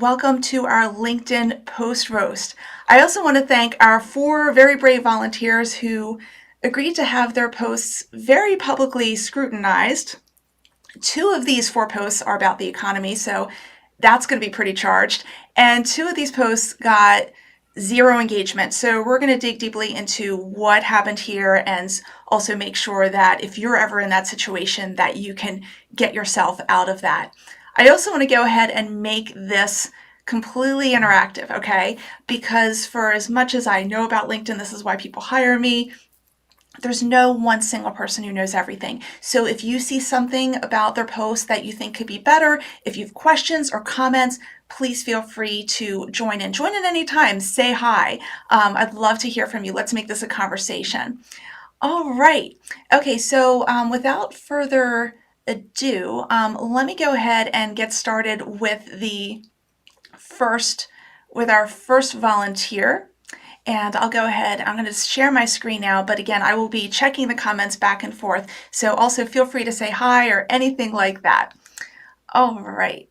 Welcome to our LinkedIn Post Roast. I also want to thank our 4 very brave volunteers who agreed to have their posts very publicly scrutinized. 2 of these 4 posts are about the economy, so that's going to be pretty charged. And 2 of these posts got 0 engagement. So we're going to dig deeply into what happened here and also make sure that if you're ever in that situation that you can get yourself out of that. I also want to go ahead and make this completely interactive, okay? Because for as much as I know about LinkedIn, this is why people hire me. There's no one single person who knows everything. So if you see something about their post that you think could be better, if you have questions or comments, please feel free to join in. Join in anytime. Say hi. I'd love to hear from you. Let's make this a conversation. All right. Okay, so without further ado, let me go ahead and get started with our first volunteer. And I'll go ahead, I'm going to share my screen now, but again, I will be checking the comments back and forth. So also feel free to say hi or anything like that. All right.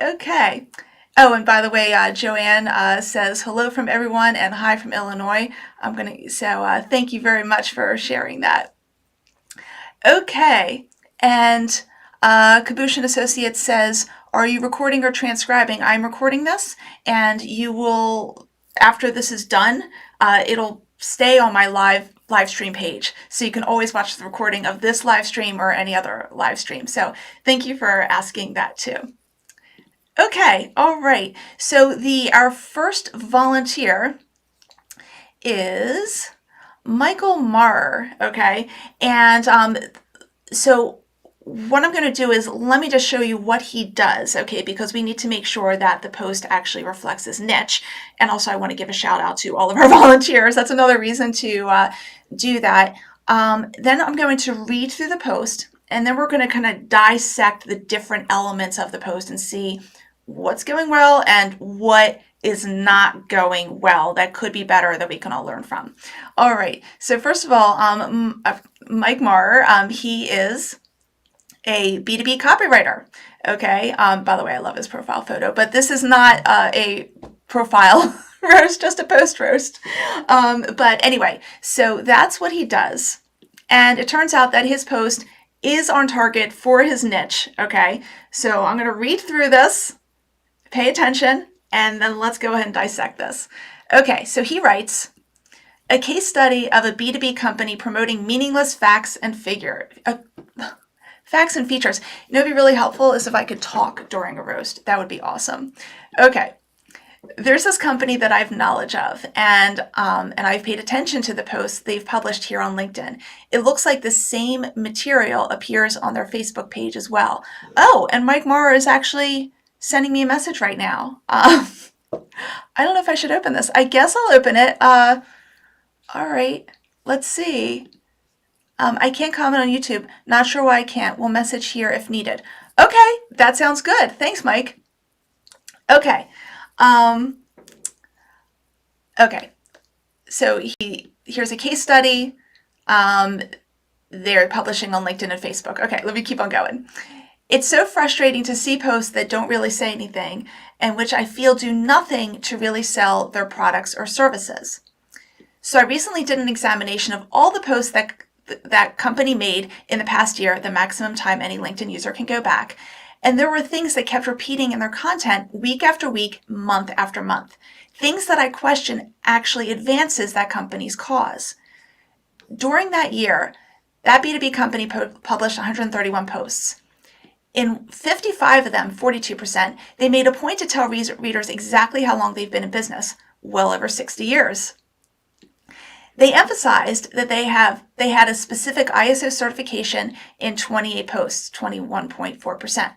Okay. Oh, and by the way, Joanne says hello from everyone and hi from Illinois. Thank you very much for sharing that. Okay. And Kabush and Associates says, are you recording or transcribing? I'm recording this, and you will, after this is done, it'll stay on my live stream page. So you can always watch the recording of this live stream or any other live stream. So thank you for asking that too. Okay, all right. So our first volunteer is Michael Marr, okay? And so what I'm going to do is let me just show you what he does, okay, because we need to make sure that the post actually reflects his niche. And also I want to give a shout out to all of our volunteers. That's another reason to do that. Then I'm going to read through the post, and then we're going to kind of dissect the different elements of the post and see what's going well and what is not going well that could be better that we can all learn from. All right, so first of all, Mike Marr, he is a B2B copywriter. Okay. By the way, I love his profile photo, but this is not a profile roast, just a post roast. But anyway, so that's what he does. And it turns out that his post is on target for his niche. Okay. So I'm going to read through this, pay attention, and then let's go ahead and dissect this. Okay. So he writes, a case study of a B2B company promoting meaningless facts and features. You know, it'd be really helpful is if I could talk during a roast. That would be awesome. Okay. There's this company that I have knowledge of, and I've paid attention to the posts they've published here on LinkedIn. It looks like the same material appears on their Facebook page as well. Oh, and Mike Marr is actually sending me a message right now. I don't know if I should open this. I guess I'll open it. All right. Let's see. I can't comment on YouTube. Not sure why I can't. We'll message here if needed. Okay, that sounds good. Thanks, Mike. Okay. Okay. So here's a case study. They're publishing on LinkedIn and Facebook. Okay, let me keep on going. It's so frustrating to see posts that don't really say anything and which I feel do nothing to really sell their products or services. So I recently did an examination of all the posts that company made in the past year, the maximum time any LinkedIn user can go back. And there were things that kept repeating in their content week after week, month after month. Things that I question actually advances that company's cause. During that year, that B2B company published 131 posts. In 55 of them, 42%, they made a point to tell readers exactly how long they've been in business, well over 60 years. They emphasized that they had a specific ISO certification in 28 posts, 21.4%.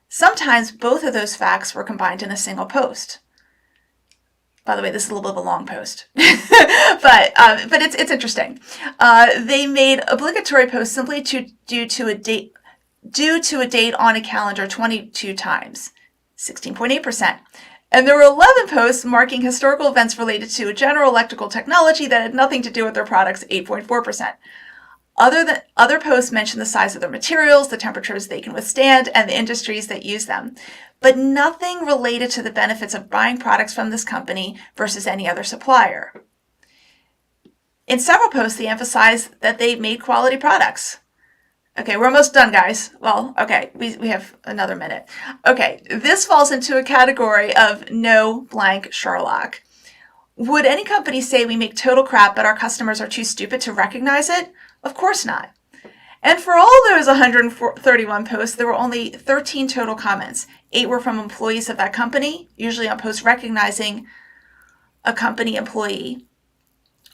Sometimes both of those facts were combined in a single post. By the way, this is a little bit of a long post, but it's interesting. They made obligatory posts simply due to a date on a calendar 22 times, 16.8%. And there were 11 posts marking historical events related to general electrical technology that had nothing to do with their products, 8.4%. Other posts mention the size of their materials, the temperatures they can withstand, and the industries that use them, but nothing related to the benefits of buying products from this company versus any other supplier. In several posts, they emphasize that they made quality products. Okay, we're almost done, guys. Well, okay, we have another minute. Okay, this falls into a category of no blank Sherlock. Would any company say we make total crap, but our customers are too stupid to recognize it? Of course not. And for all those 131 posts, there were only 13 total comments. 8 were from employees of that company, usually on posts recognizing a company employee.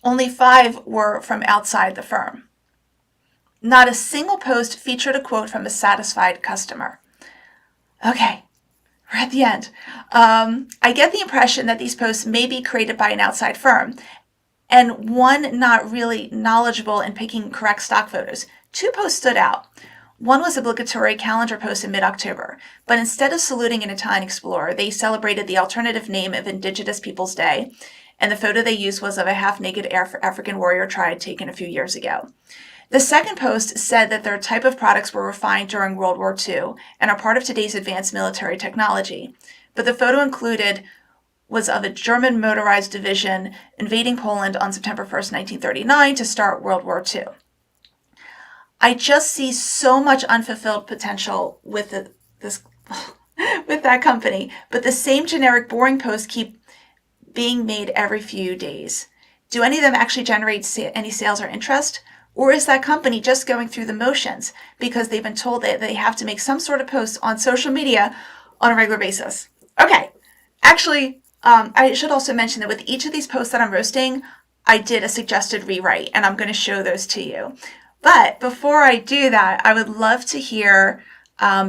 Only 5 were from outside the firm. Not a single post featured a quote from a satisfied customer. Okay, we're at the end. I get the impression that these posts may be created by an outside firm, and one not really knowledgeable in picking correct stock photos. 2 posts stood out. One was an obligatory calendar post in mid-October, but instead of saluting an Italian explorer, they celebrated the alternative name of Indigenous Peoples Day, and the photo they used was of a half-naked African warrior tribe taken a few years ago. The second post said that their type of products were refined during World War II and are part of today's advanced military technology, but the photo included was of a German motorized division invading Poland on September 1st, 1939 to start World War II. I just see so much unfulfilled potential with with that company, but the same generic boring posts keep being made every few days. Do any of them actually generate any sales or interest? Or is that company just going through the motions because they've been told that they have to make some sort of post on social media on a regular basis? Okay, actually, I should also mention that with each of these posts that I'm roasting, I did a suggested rewrite, and I'm going to show those to you. But before I do that, I would love to hear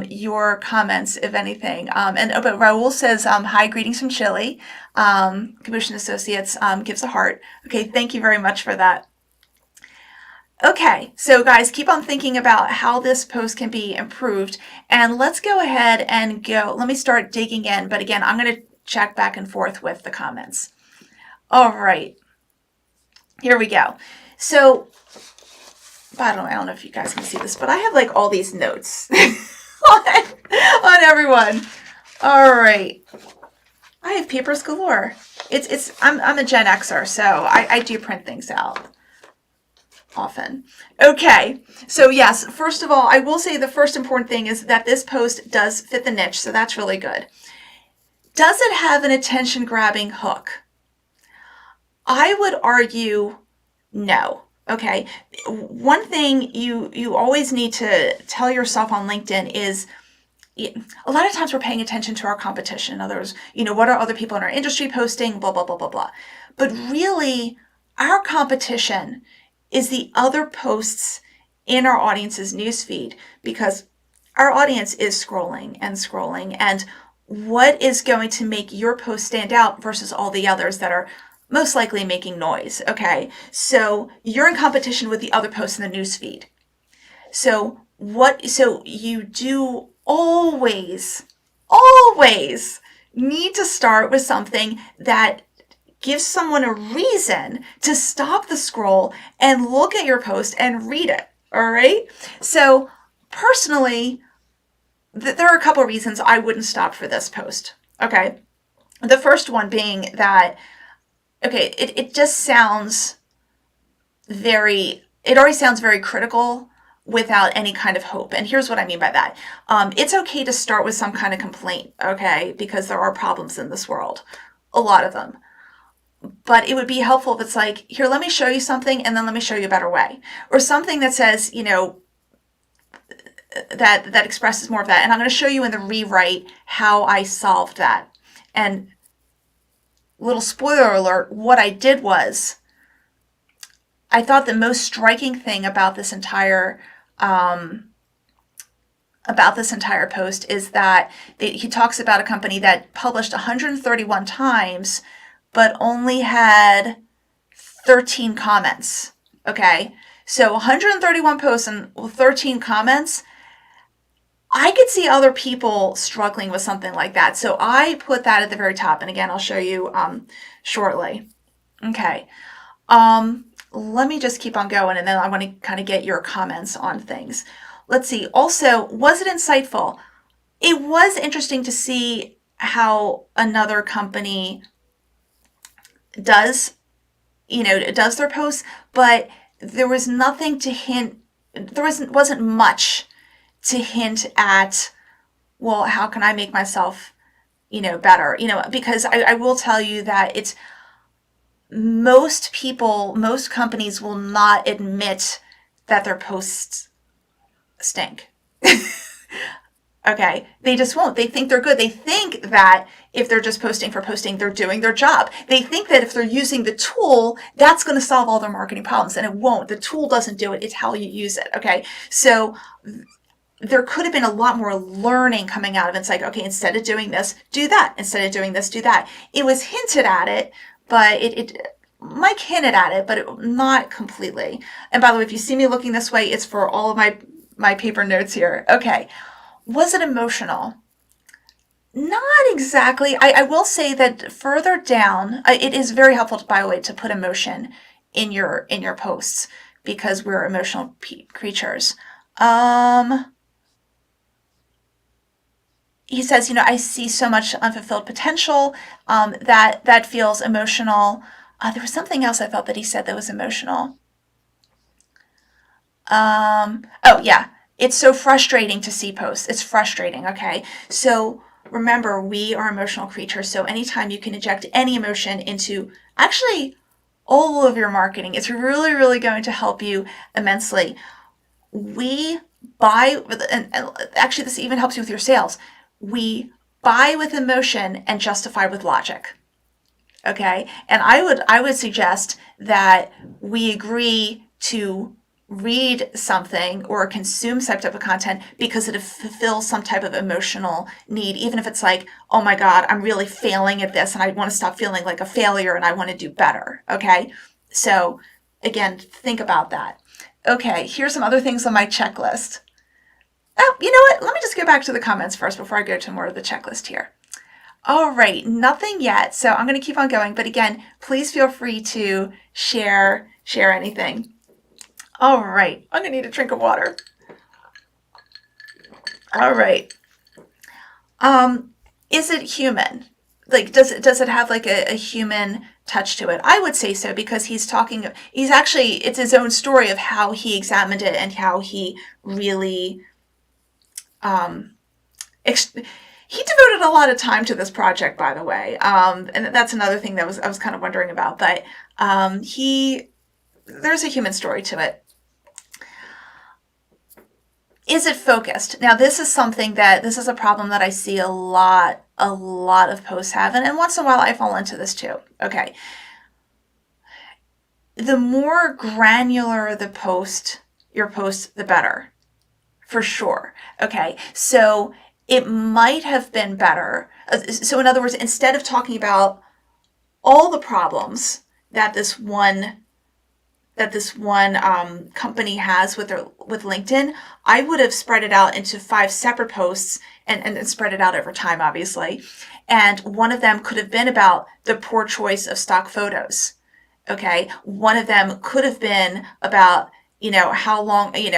your comments, if anything. But Raul says, hi, greetings from Chile. Caboose & Associates gives a heart. Okay, thank you very much for that. Okay, so guys, keep on thinking about how this post can be improved, and let's go ahead and let me start digging in, but again, I'm going to check back and forth with the comments. All right, here we go. So, I don't know if you guys can see this, but I have like all these notes on everyone. All right, I have papers galore. I'm a Gen Xer, so I do print things out often. Okay, so yes, first of all, I will say the first important thing is that this post does fit the niche, so that's really good. Does it have an attention-grabbing hook? I would argue no. Okay, one thing you always need to tell yourself on LinkedIn is a lot of times we're paying attention to our competition. In other words, what are other people in our industry posting, blah, blah, blah, blah, blah. But really, our competition is the other posts in our audience's newsfeed, because our audience is scrolling, and what is going to make your post stand out versus all the others that are most likely making noise, okay? So you're in competition with the other posts in the newsfeed. So you do always need to start with something that gives someone a reason to stop the scroll and look at your post and read it, all right? So personally, there are a couple of reasons I wouldn't stop for this post, okay? The first one being that, okay, it just sounds it already sounds very critical without any kind of hope. And here's what I mean by that. It's okay to start with some kind of complaint, okay? Because there are problems in this world, a lot of them. But it would be helpful if it's like, here, let me show you something, and then let me show you a better way. Or something that says, that expresses more of that. And I'm going to show you in the rewrite how I solved that. And little spoiler alert, what I did was, I thought the most striking thing about this entire post is that he talks about a company that published 131 times, but only had 13 comments, okay? So 131 posts and 13 comments, I could see other people struggling with something like that. So I put that at the very top. And again, I'll show you shortly. Okay. let me just keep on going, and then I want to kind of get your comments on things. Let's see. Also, was it insightful? It was interesting to see how another company does their posts, but there was nothing to hint, wasn't much to hint at, well, how can I make myself, better? Because I will tell you that it's most companies will not admit that their posts stink. Okay, they just won't. They think they're good. They think that if they're just posting for posting, they're doing their job. They think that if they're using the tool, that's going to solve all their marketing problems, and it won't. The tool doesn't do it. It's how you use it. Okay, so there could have been a lot more learning coming out of it. It's like, okay, instead of doing this, do that. Instead of doing this, do that. It was hinted at it, but Mike hinted at it, but not completely. And by the way, if you see me looking this way, it's for all of my paper notes here. Okay. Was it emotional? Not exactly. I will say that further down, it is very helpful, by the way, to put emotion in your posts, because we're emotional creatures. He says, I see so much unfulfilled potential, that feels emotional. There was something else I felt that he said that was emotional. Oh yeah. It's so frustrating to see posts. It's frustrating, okay? So remember, we are emotional creatures. So anytime you can inject any emotion into actually all of your marketing, it's really, really going to help you immensely. We buy, and actually this even helps you with your sales. We buy with emotion and justify with logic. Okay? And I would suggest that we agree to read something or consume some type of content because it fulfills some type of emotional need, even if it's like, oh my God, I'm really failing at this and I want to stop feeling like a failure and I want to do better. Okay. So again, think about that. Okay. Here's some other things on my checklist. Oh, you know what? Let me just go back to the comments first before I go to more of the checklist here. All right. Nothing yet. So I'm going to keep on going. But again, please feel free to share anything. All right, I'm gonna need a drink of water. All right. Is it human? Like, does it have like a human touch to it? I would say so, because it's his own story of how he examined it and how he really, he devoted a lot of time to this project, by the way. And that's another thing that I was kind of wondering about, but there's a human story to it. Is it focused? Now, this is a problem that I see a lot of posts have, and once in a while I fall into this too. Okay. The more granular your post, the better, for sure. Okay. So it might have been better. So in other words, instead of talking about all the problems that this one company has with LinkedIn, I would have spread it out into 5 separate posts and spread it out over time, obviously. And one of them could have been about the poor choice of stock photos. Okay. One of them could have been about, how long, why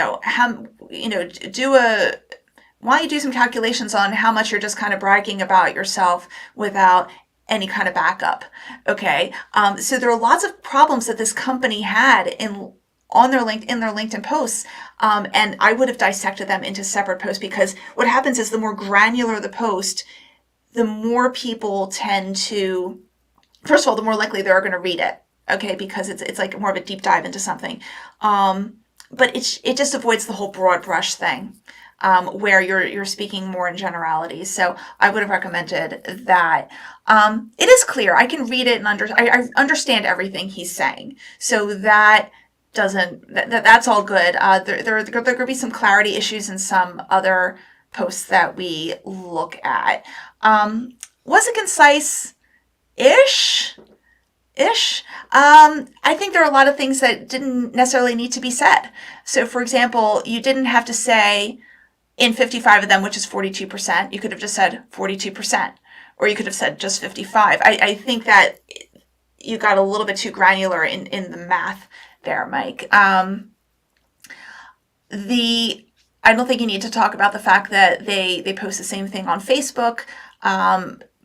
don't you do some calculations on how much you're just kind of bragging about yourself without any kind of backup. Okay. So there are lots of problems that this company had in their LinkedIn posts. And I would have dissected them into separate posts, because what happens is the more granular the post, the more people tend to, first of all, the more likely they're going to read it. Okay. Because it's like more of a deep dive into something. But it just avoids the whole broad brush thing. Where you're speaking more in generalities. So I would have recommended that. It is clear. I can read it and I understand everything he's saying. So that's all good. There could be some clarity issues in some other posts that we look at. Was it concise-ish? I think there are a lot of things that didn't necessarily need to be said. So for example, you didn't have to say, in 55 of them, which is 42%, you could have just said 42%, or you could have said just 55. I think that you got a little bit too granular in the math there, Mike. I don't think you need to talk about the fact that they post the same thing on Facebook,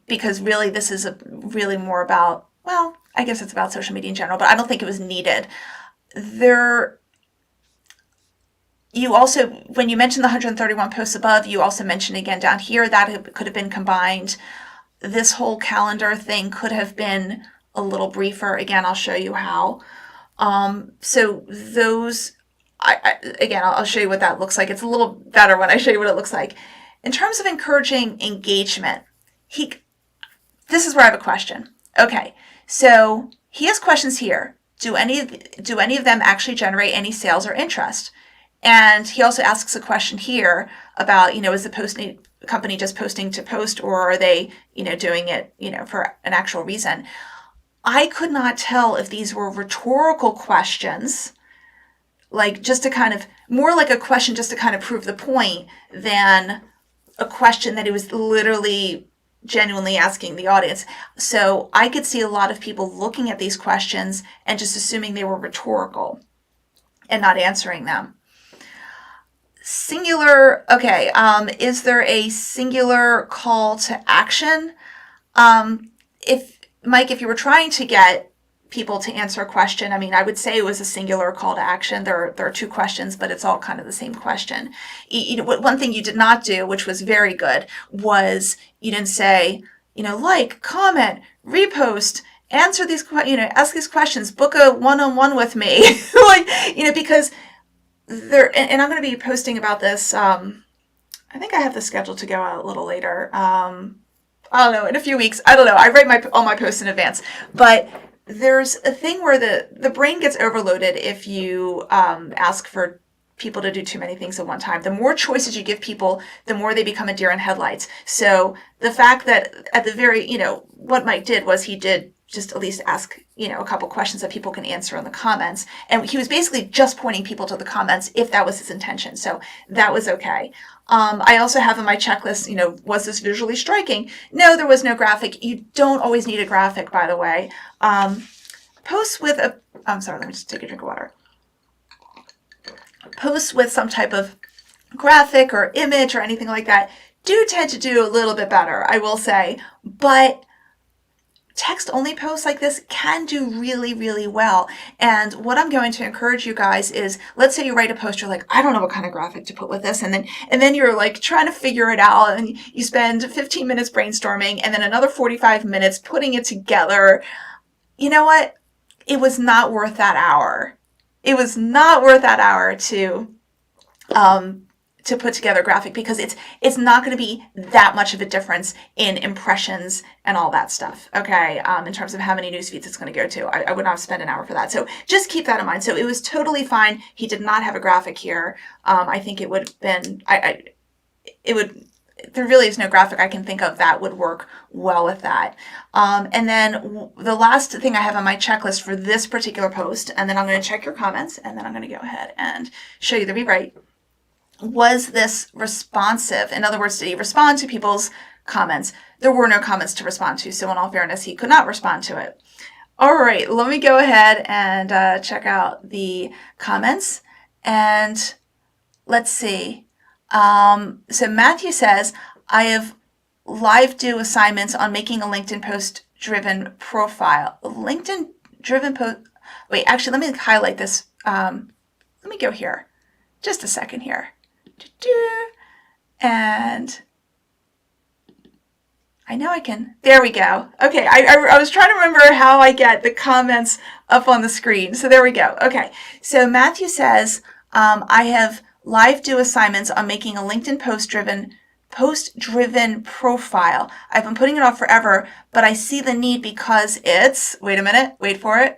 because really this is really more about, well, I guess it's about social media in general, but I don't think it was needed. You also, when you mentioned the 131 posts above, you also mentioned again down here that it could have been combined. This whole calendar thing could have been a little briefer. Again, I'll show you how. So those, I'll show you what that looks like. It's a little better when I show you what it looks like. In terms of encouraging engagement, this is where I have a question. Okay, so he has questions here. Do any of them actually generate any sales or interest? And he also asks a question here about, is the company just posting to post, or are they, doing it, for an actual reason? I could not tell if these were rhetorical questions, like just to kind of, more like a question just to kind of prove the point than a question that he was literally genuinely asking the audience. So I could see a lot of people looking at these questions and just assuming they were rhetorical and not answering them. Singular, okay, is there a singular call to action? If you were trying to get people to answer a question, I would say it was a singular call to action. There are two questions, but it's all kind of the same question. One thing you did not do, which was very good, was you didn't say, like, comment, repost, answer these, ask these questions, book a one-on-one with me, because and I'm going to be posting about this. I think I have the schedule to go out a little later. I don't know, in a few weeks. I don't know. I write all my posts in advance. But there's a thing where the brain gets overloaded if you ask for people to do too many things at one time. The more choices you give people, the more they become a deer in headlights. So the fact that at the very, what Mike did was he did just at least ask, a couple questions that people can answer in the comments. And he was basically just pointing people to the comments if that was his intention. So that was okay. I also have in my checklist, was this visually striking? No, there was no graphic. You don't always need a graphic, by the way. Posts with I'm sorry, let me just take a drink of water. Posts with some type of graphic or image or anything like that do tend to do a little bit better, I will say. But text-only posts like this can do really, really well. And what I'm going to encourage you guys is, let's say you write a post, you're like, I don't know what kind of graphic to put with this. And then you're like trying to figure it out, and you spend 15 minutes brainstorming and then another 45 minutes putting it together. You know what? It was not worth that hour. It was not worth that hour to put together a graphic, because it's not going to be that much of a difference in impressions and all that stuff, okay, in terms of how many news feeds it's going to go to. I would not spend an hour for that. So just keep that in mind. So it was totally fine. He did not have a graphic here. I think it would have been, there really is no graphic I can think of that would work well with that. And then the last thing I have on my checklist for this particular post, and then I'm going to check your comments, and then I'm going to go ahead and show you the rewrite. Was this responsive? In other words, did he respond to people's comments? There were no comments to respond to, so in all fairness, he could not respond to it. All right, let me go ahead and check out the comments, and let's see. So Matthew says, I have live do assignments on making a LinkedIn post-driven profile. LinkedIn-driven post. Wait, actually, let me highlight this. Let me go here. Just a second here. And I know I can. There we go. Okay, I was trying to remember how I get the comments up on the screen. So there we go. Okay, so Matthew says, I have live do assignments on making a LinkedIn post-driven profile. I've been putting it off forever, but I see the need because it's, wait a minute, wait for it,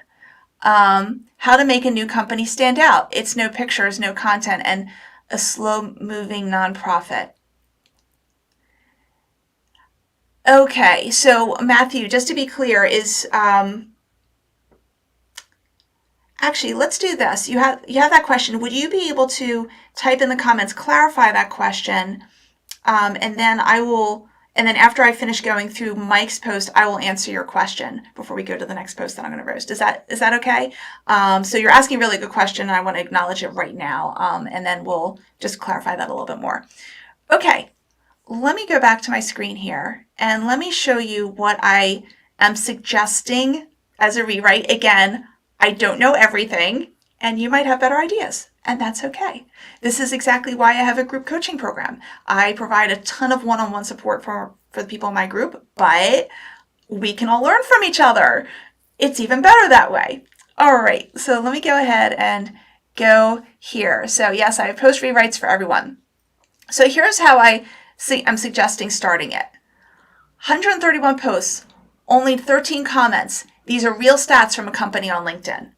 how to make a new company stand out. It's no pictures, no content, and a slow-moving nonprofit. Okay, so Matthew, just to be clear, is actually, let's do this. You have that question. Would you be able to type in the comments, clarify that question, and then I will And then after I finish going through Mike's post, I will answer your question before we go to the next post that I'm going to roast. Is that okay? So you're asking a really good question, and I want to acknowledge it right now. And then we'll just clarify that a little bit more. Okay, let me go back to my screen here, and let me show you what I am suggesting as a rewrite. Again, I don't know everything, and you might have better ideas, and that's okay. This is exactly why I have a group coaching program. I provide a ton of one-on-one support for the people in my group, but we can all learn from each other. It's even better that way. All right, so let me go ahead and go here. So yes, I have post rewrites for everyone. So here's how I'm suggesting starting it. 131 posts, only 13 comments. These are real stats from a company on LinkedIn.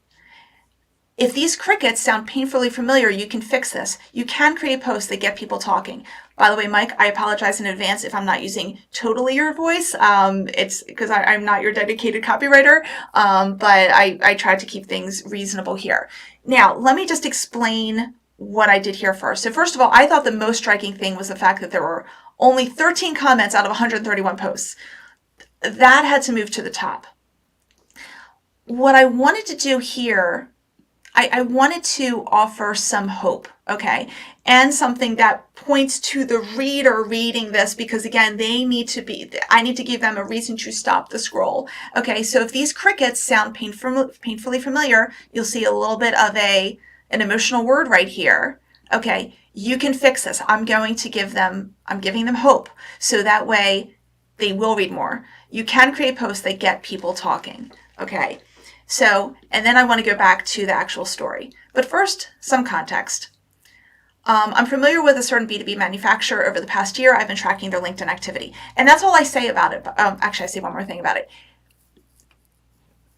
If these crickets sound painfully familiar, you can fix this. You can create posts that get people talking. By the way, Mike, I apologize in advance if I'm not using totally your voice. It's because I'm not your dedicated copywriter, but I tried to keep things reasonable here. Now, let me just explain what I did here first. So first of all, I thought the most striking thing was the fact that there were only 13 comments out of 131 posts. That had to move to the top. What I wanted to do here, I wanted to offer some hope, okay, and something that points to the reader reading this, because again, I need to give them a reason to stop the scroll. Okay, so if these crickets sound painfully familiar, you'll see a little bit of an emotional word right here. Okay, you can fix this. I'm giving them hope, so that way they will read more. You can create posts that get people talking, okay? So, and then I want to go back to the actual story. But first, some context. I'm familiar with a certain B2B manufacturer. Over the past year, I've been tracking their LinkedIn activity. And that's all I say about it. Actually, I say one more thing about it.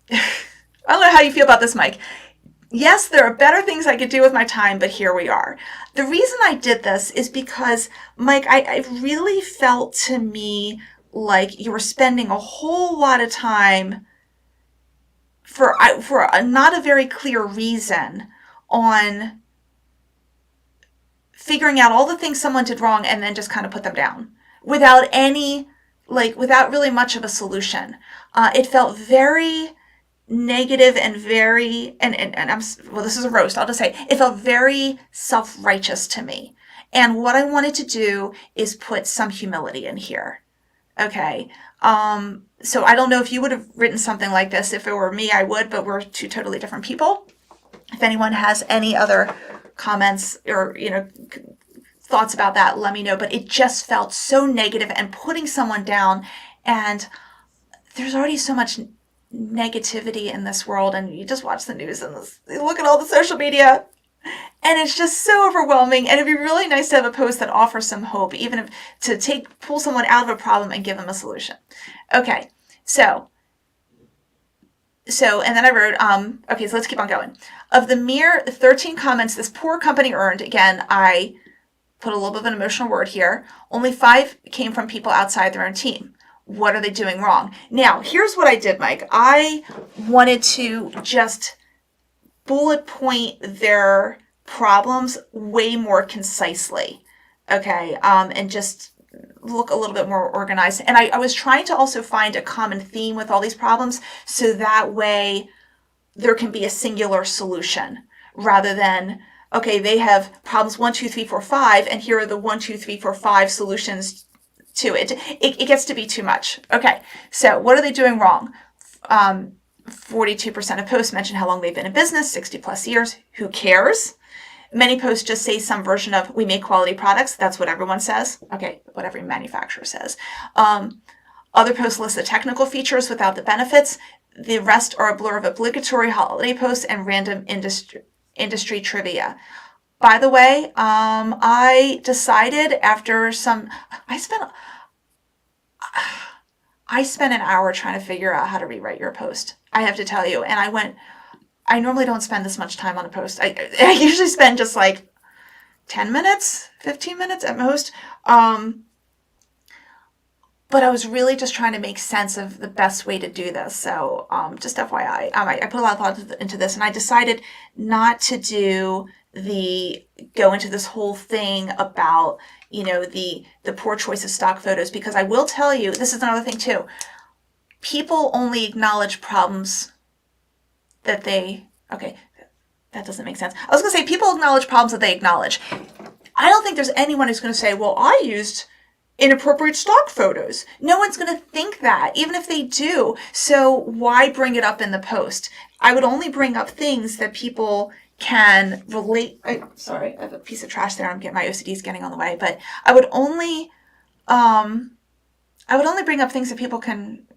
I don't know how you feel about this, Mike. Yes, there are better things I could do with my time, but here we are. The reason I did this is because, Mike, I really felt to me like you were spending a whole lot of time for not a very clear reason on figuring out all the things someone did wrong and then just kind of put them down without really much of a solution. It felt very negative and very, this is a roast, I'll just say, it felt very self-righteous to me. And what I wanted to do is put some humility in here. Okay. So I don't know if you would have written something like this. If it were me, I would, but we're two totally different people. If anyone has any other comments or, thoughts about that, let me know. But it just felt so negative and putting someone down. And there's already so much negativity in this world. And you just watch the news and you look at all the social media. And it's just so overwhelming. And it'd be really nice to have a post that offers some hope, even if to pull someone out of a problem and give them a solution. Okay, so and then I wrote, okay, so let's keep on going. Of the mere 13 comments this poor company earned, again, I put a little bit of an emotional word here, only 5 came from people outside their own team. What are they doing wrong? Now, here's what I did, Mike. I wanted to just bullet point their problems way more concisely, okay, and just look a little bit more organized. And I was trying to also find a common theme with all these problems, so that way there can be a singular solution rather than, okay, they have problems 1, 2, 3, 4, 5, and here are the 1, 2, 3, 4, 5 solutions to it. It gets to be too much. Okay, so what are they doing wrong? 42% of posts mention how long they've been in business, 60 plus years. Who cares? Many posts just say some version of, we make quality products. That's what everyone says. Okay, what every manufacturer says. Other posts list the technical features without the benefits. The rest are a blur of obligatory holiday posts and random industry trivia. By the way, I decided after I spent an hour trying to figure out how to rewrite your post. I have to tell you. And I normally don't spend this much time on a post. I usually spend just like 10 minutes, 15 minutes at most. But I was really just trying to make sense of the best way to do this. So just FYI, I put a lot of thought into this, and I decided not to go into this whole thing about, the poor choice of stock photos, because I will tell you, this is another thing too. People only acknowledge problems that that doesn't make sense. I was going to say people acknowledge problems that they acknowledge. I don't think there's anyone who's going to say, well, I used inappropriate stock photos. No one's going to think that, even if they do. So why bring it up in the post? I would only bring up things that people can relate. Sorry, I have a piece of trash there. My OCD is getting on the way, but I would only bring up things that people can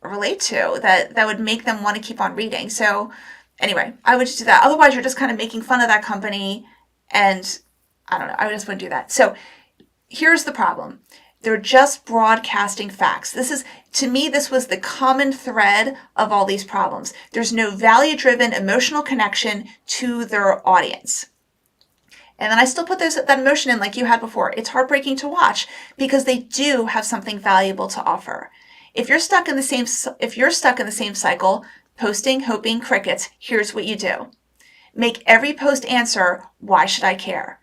relate to, that would make them want to keep on reading. So anyway, I would just do that. Otherwise, you're just kind of making fun of that company, and I don't know. I just wouldn't do that. So here's the problem. They're just broadcasting facts. To me, this was the common thread of all these problems. There's no value-driven emotional connection to their audience. And then I still put that emotion in like you had before. It's heartbreaking to watch because they do have something valuable to offer. If you're stuck in the same cycle, posting, hoping, crickets, here's what you do. Make every post answer, why should I care?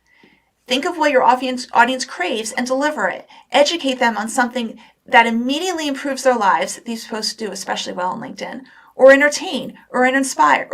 Think of what your audience craves and deliver it. Educate them on something that immediately improves their lives. These posts do especially well on LinkedIn. Or entertain, or inspire.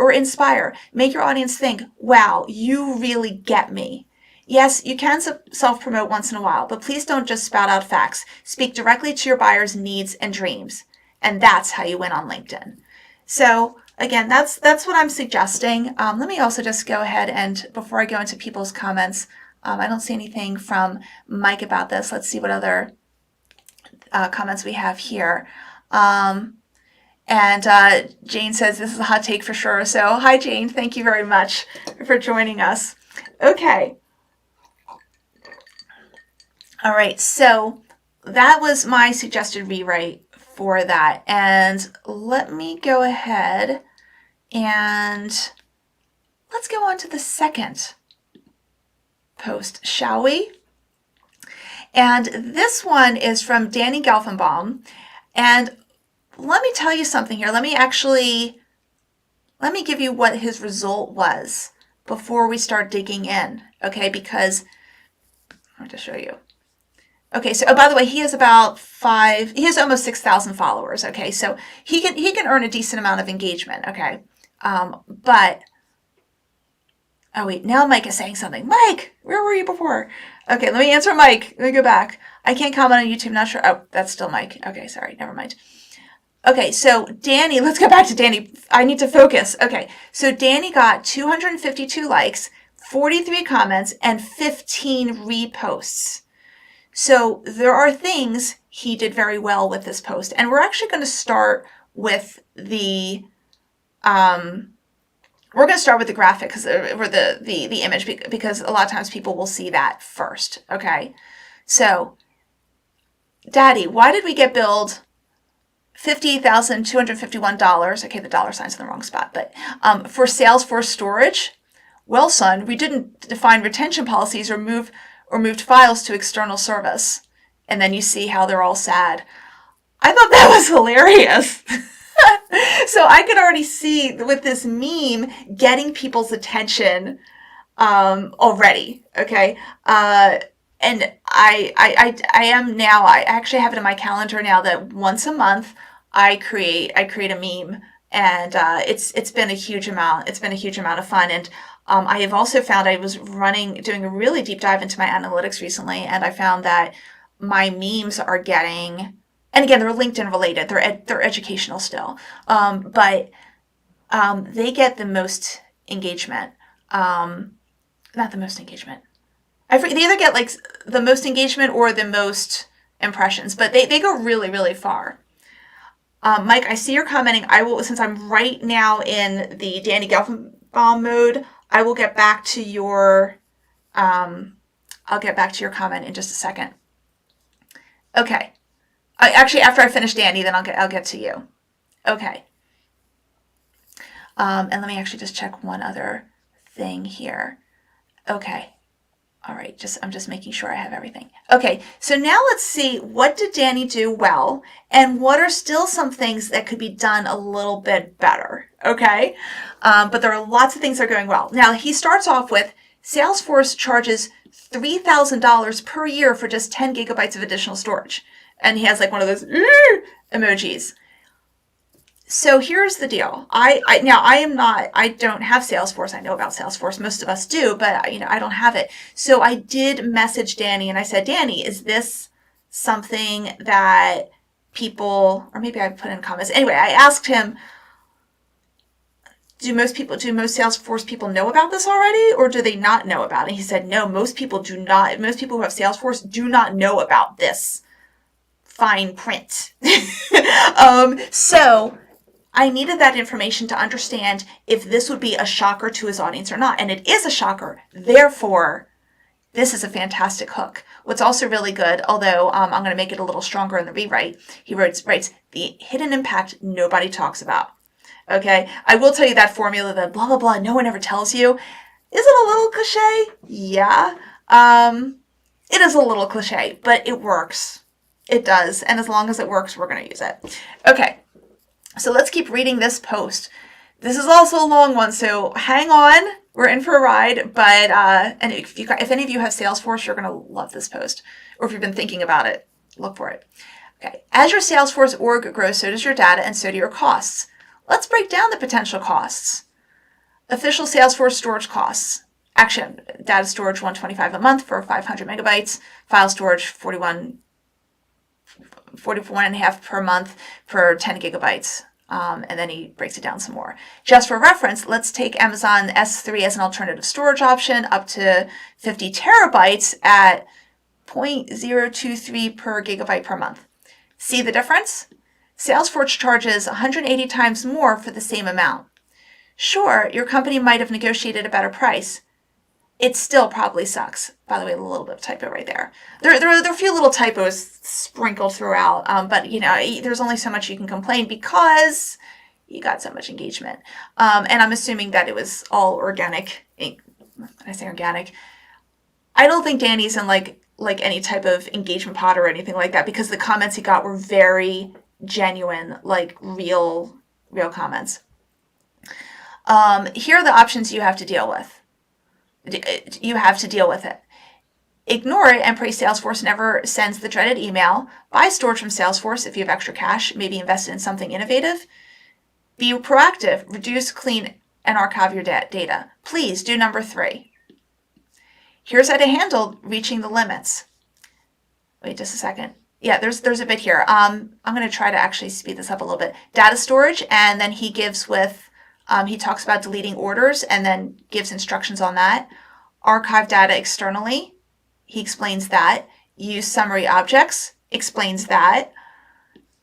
Make your audience think, wow, you really get me. Yes, you can self-promote once in a while, but please don't just spout out facts. Speak directly to your buyers' needs and dreams. And that's how you win on LinkedIn. So again, that's what I'm suggesting. Let me also just go ahead and, before I go into people's comments, I don't see anything from Mike about this. Let's see what other comments we have here. And Jane says, this is a hot take for sure. So hi, Jane. Thank you very much for joining us. Okay. All right. So that was my suggested rewrite for that. And let me go ahead and let's go on to the second post, shall we? And this one is from Danny Gelfenbaum. And let me tell you something here. Let me give you what his result was before we start digging in, okay? Because I want to show you. Okay, so by the way, he has almost 6,000 followers, okay? So he can earn a decent amount of engagement, okay? But oh wait, now Mike is saying something. Mike, where were you before? Okay, let me answer Mike. Let me go back. I can't comment on YouTube, not sure. Oh, that's still Mike. Okay, sorry, never mind. Okay, so Danny, let's go back to Danny. I need to focus. Okay, so Danny got 252 likes, 43 comments, and 15 reposts. So there are things he did very well with this post. And we're actually going to start with the graphic or the image, because a lot of times people will see that first. Okay, so Daddy, why did we get billed $58,251? Okay, the dollar sign's in the wrong spot, but for Salesforce storage? Well, son, we didn't define retention policies or moved files to external service. And then you see how they're all sad. I thought that was hilarious. So I could already see with this meme getting people's attention already. Okay. And I am now, I actually have it in my calendar now that once a month I create a meme, and it's been a huge amount. It's been a huge amount of fun. And I have also found, I was doing a really deep dive into my analytics recently, and I found that my memes are getting, and again, they're LinkedIn related. They're educational still, but they get the most engagement. Not the most engagement. They either get like the most engagement or the most impressions, but they go really, really far. Mike, I see you're commenting. I will, since I'm right now in the Danny Gelfenbaum mode, I will get back to your, I'll get back to your comment in just a second. Okay. Actually, after I finish Danny, then I'll get to you. Okay. And let me actually just check one other thing here. Okay. All right. I'm just making sure I have everything. Okay. So now let's see, what did Danny do well, and what are still some things that could be done a little bit better. Okay. But there are lots of things that are going well. Now he starts off with Salesforce charges $3,000 per year for just 10 gigabytes of additional storage. And he has like one of those emojis. So here's the deal. I don't have Salesforce. I know about Salesforce. Most of us do, but I don't have it. So I did message Danny and I said, Danny, is this something that people, or maybe I put in comments. Anyway, I asked him, do most Salesforce people know about this already, or do they not know about it? He said, no, most people do not. Most people who have Salesforce do not know about this fine print. So I needed that information to understand if this would be a shocker to his audience or not. And it is a shocker. Therefore, this is a fantastic hook. What's also really good, although I'm going to make it a little stronger in the rewrite, he writes, the hidden impact nobody talks about. Okay, I will tell you that formula, that blah, blah, blah, no one ever tells you. Is it a little cliche? Yeah. It is a little cliche, but it works. It does. And as long as it works, we're going to use it. Okay, so let's keep reading this post. This is also a long one, so hang on. We're in for a ride, but and if any of you have Salesforce, you're going to love this post. Or if you've been thinking about it, look for it. Okay, as your Salesforce org grows, so does your data and so do your costs. Let's break down the potential costs. Official Salesforce storage costs. Action, data storage $125 a month for 500 megabytes. File storage $41.5 per month for 10 gigabytes. And then he breaks it down some more. Just for reference, let's take Amazon S3 as an alternative storage option, up to 50 terabytes at 0.023 per gigabyte per month. See the difference? Salesforce charges 180 times more for the same amount. Sure, your company might have negotiated a better price. It still probably sucks. By the way, a little bit of typo right there. There are a few little typos sprinkled throughout, but there's only so much you can complain because you got so much engagement. And I'm assuming that it was all organic. When I say organic, I don't think Danny's in like any type of engagement pod or anything like that, because the comments he got were very genuine, like real comments. Here are the options you have to deal with. You have to deal with it. Ignore it and pray Salesforce never sends the dreaded email. Buy storage from Salesforce if you have extra cash, maybe invest in something innovative. Be proactive, reduce, clean, and archive your data. Please do number 3. Here's how to handle reaching the limits. Wait just a second. Yeah, there's a bit here. I'm going to try to actually speed this up a little bit. Data storage, and then he gives with, he talks about deleting orders and then gives instructions on that. Archive data externally, he explains that. Use summary objects, explains that.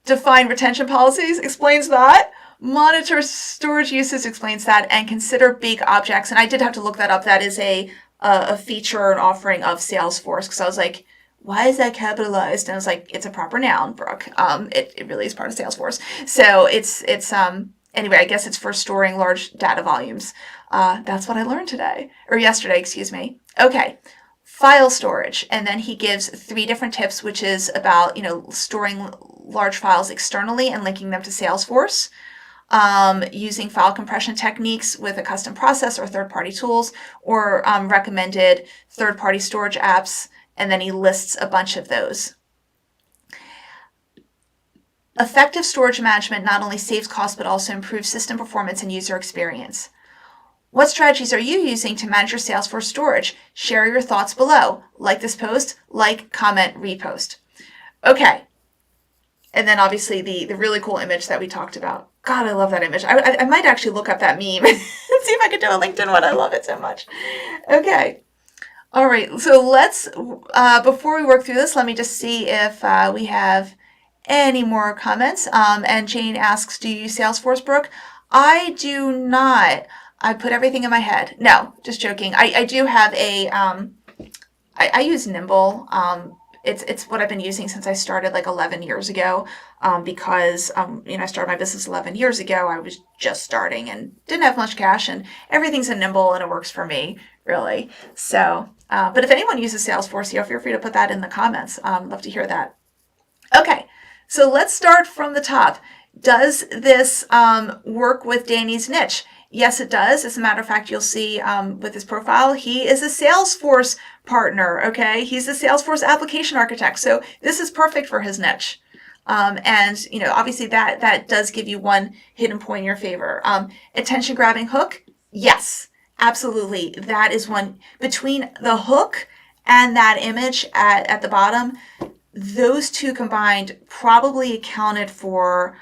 Define retention policies, explains that. Monitor storage uses, explains that. And consider big objects. And I did have to look that up. That is a feature or an offering of Salesforce, because I was like, why is that capitalized? And I was like, it's a proper noun, Brooke. It really is part of Salesforce. So it's anyway, I guess it's for storing large data volumes. That's what I learned today, or yesterday, excuse me. Okay, file storage. And then he gives 3 different tips, which is about, storing large files externally and linking them to Salesforce. Using file compression techniques with a custom process or third-party tools, or recommended third-party storage apps. And then he lists a bunch of those. Effective storage management not only saves costs, but also improves system performance and user experience. What strategies are you using to manage your Salesforce storage? Share your thoughts below. Like this post, like, comment, repost. Okay. And then obviously the really cool image that we talked about. God, I love that image. I might actually look up that meme and see if I can do a LinkedIn one. I love it so much. Okay. All right, so let's, before we work through this, let me just see if we have any more comments. And Jane asks, do you use Salesforce, Brooke? I do not. I put everything in my head. No, just joking. I do have a, I use Nimble. It's what I've been using since I started like 11 years ago, because, I started my business 11 years ago. I was just starting and didn't have much cash, and everything's in Nimble and it works for me, really. So, but if anyone uses Salesforce, feel free to put that in the comments. Love to hear that. Okay, so let's start from the top. Does this work with Danny's niche? Yes, it does. As a matter of fact, you'll see with his profile, he is a Salesforce partner. Okay, he's a Salesforce application architect, so this is perfect for his niche. And obviously that does give you one hidden point in your favor. Attention grabbing hook, yes, absolutely. That is one between the hook and that image at the bottom. Those two combined probably accounted for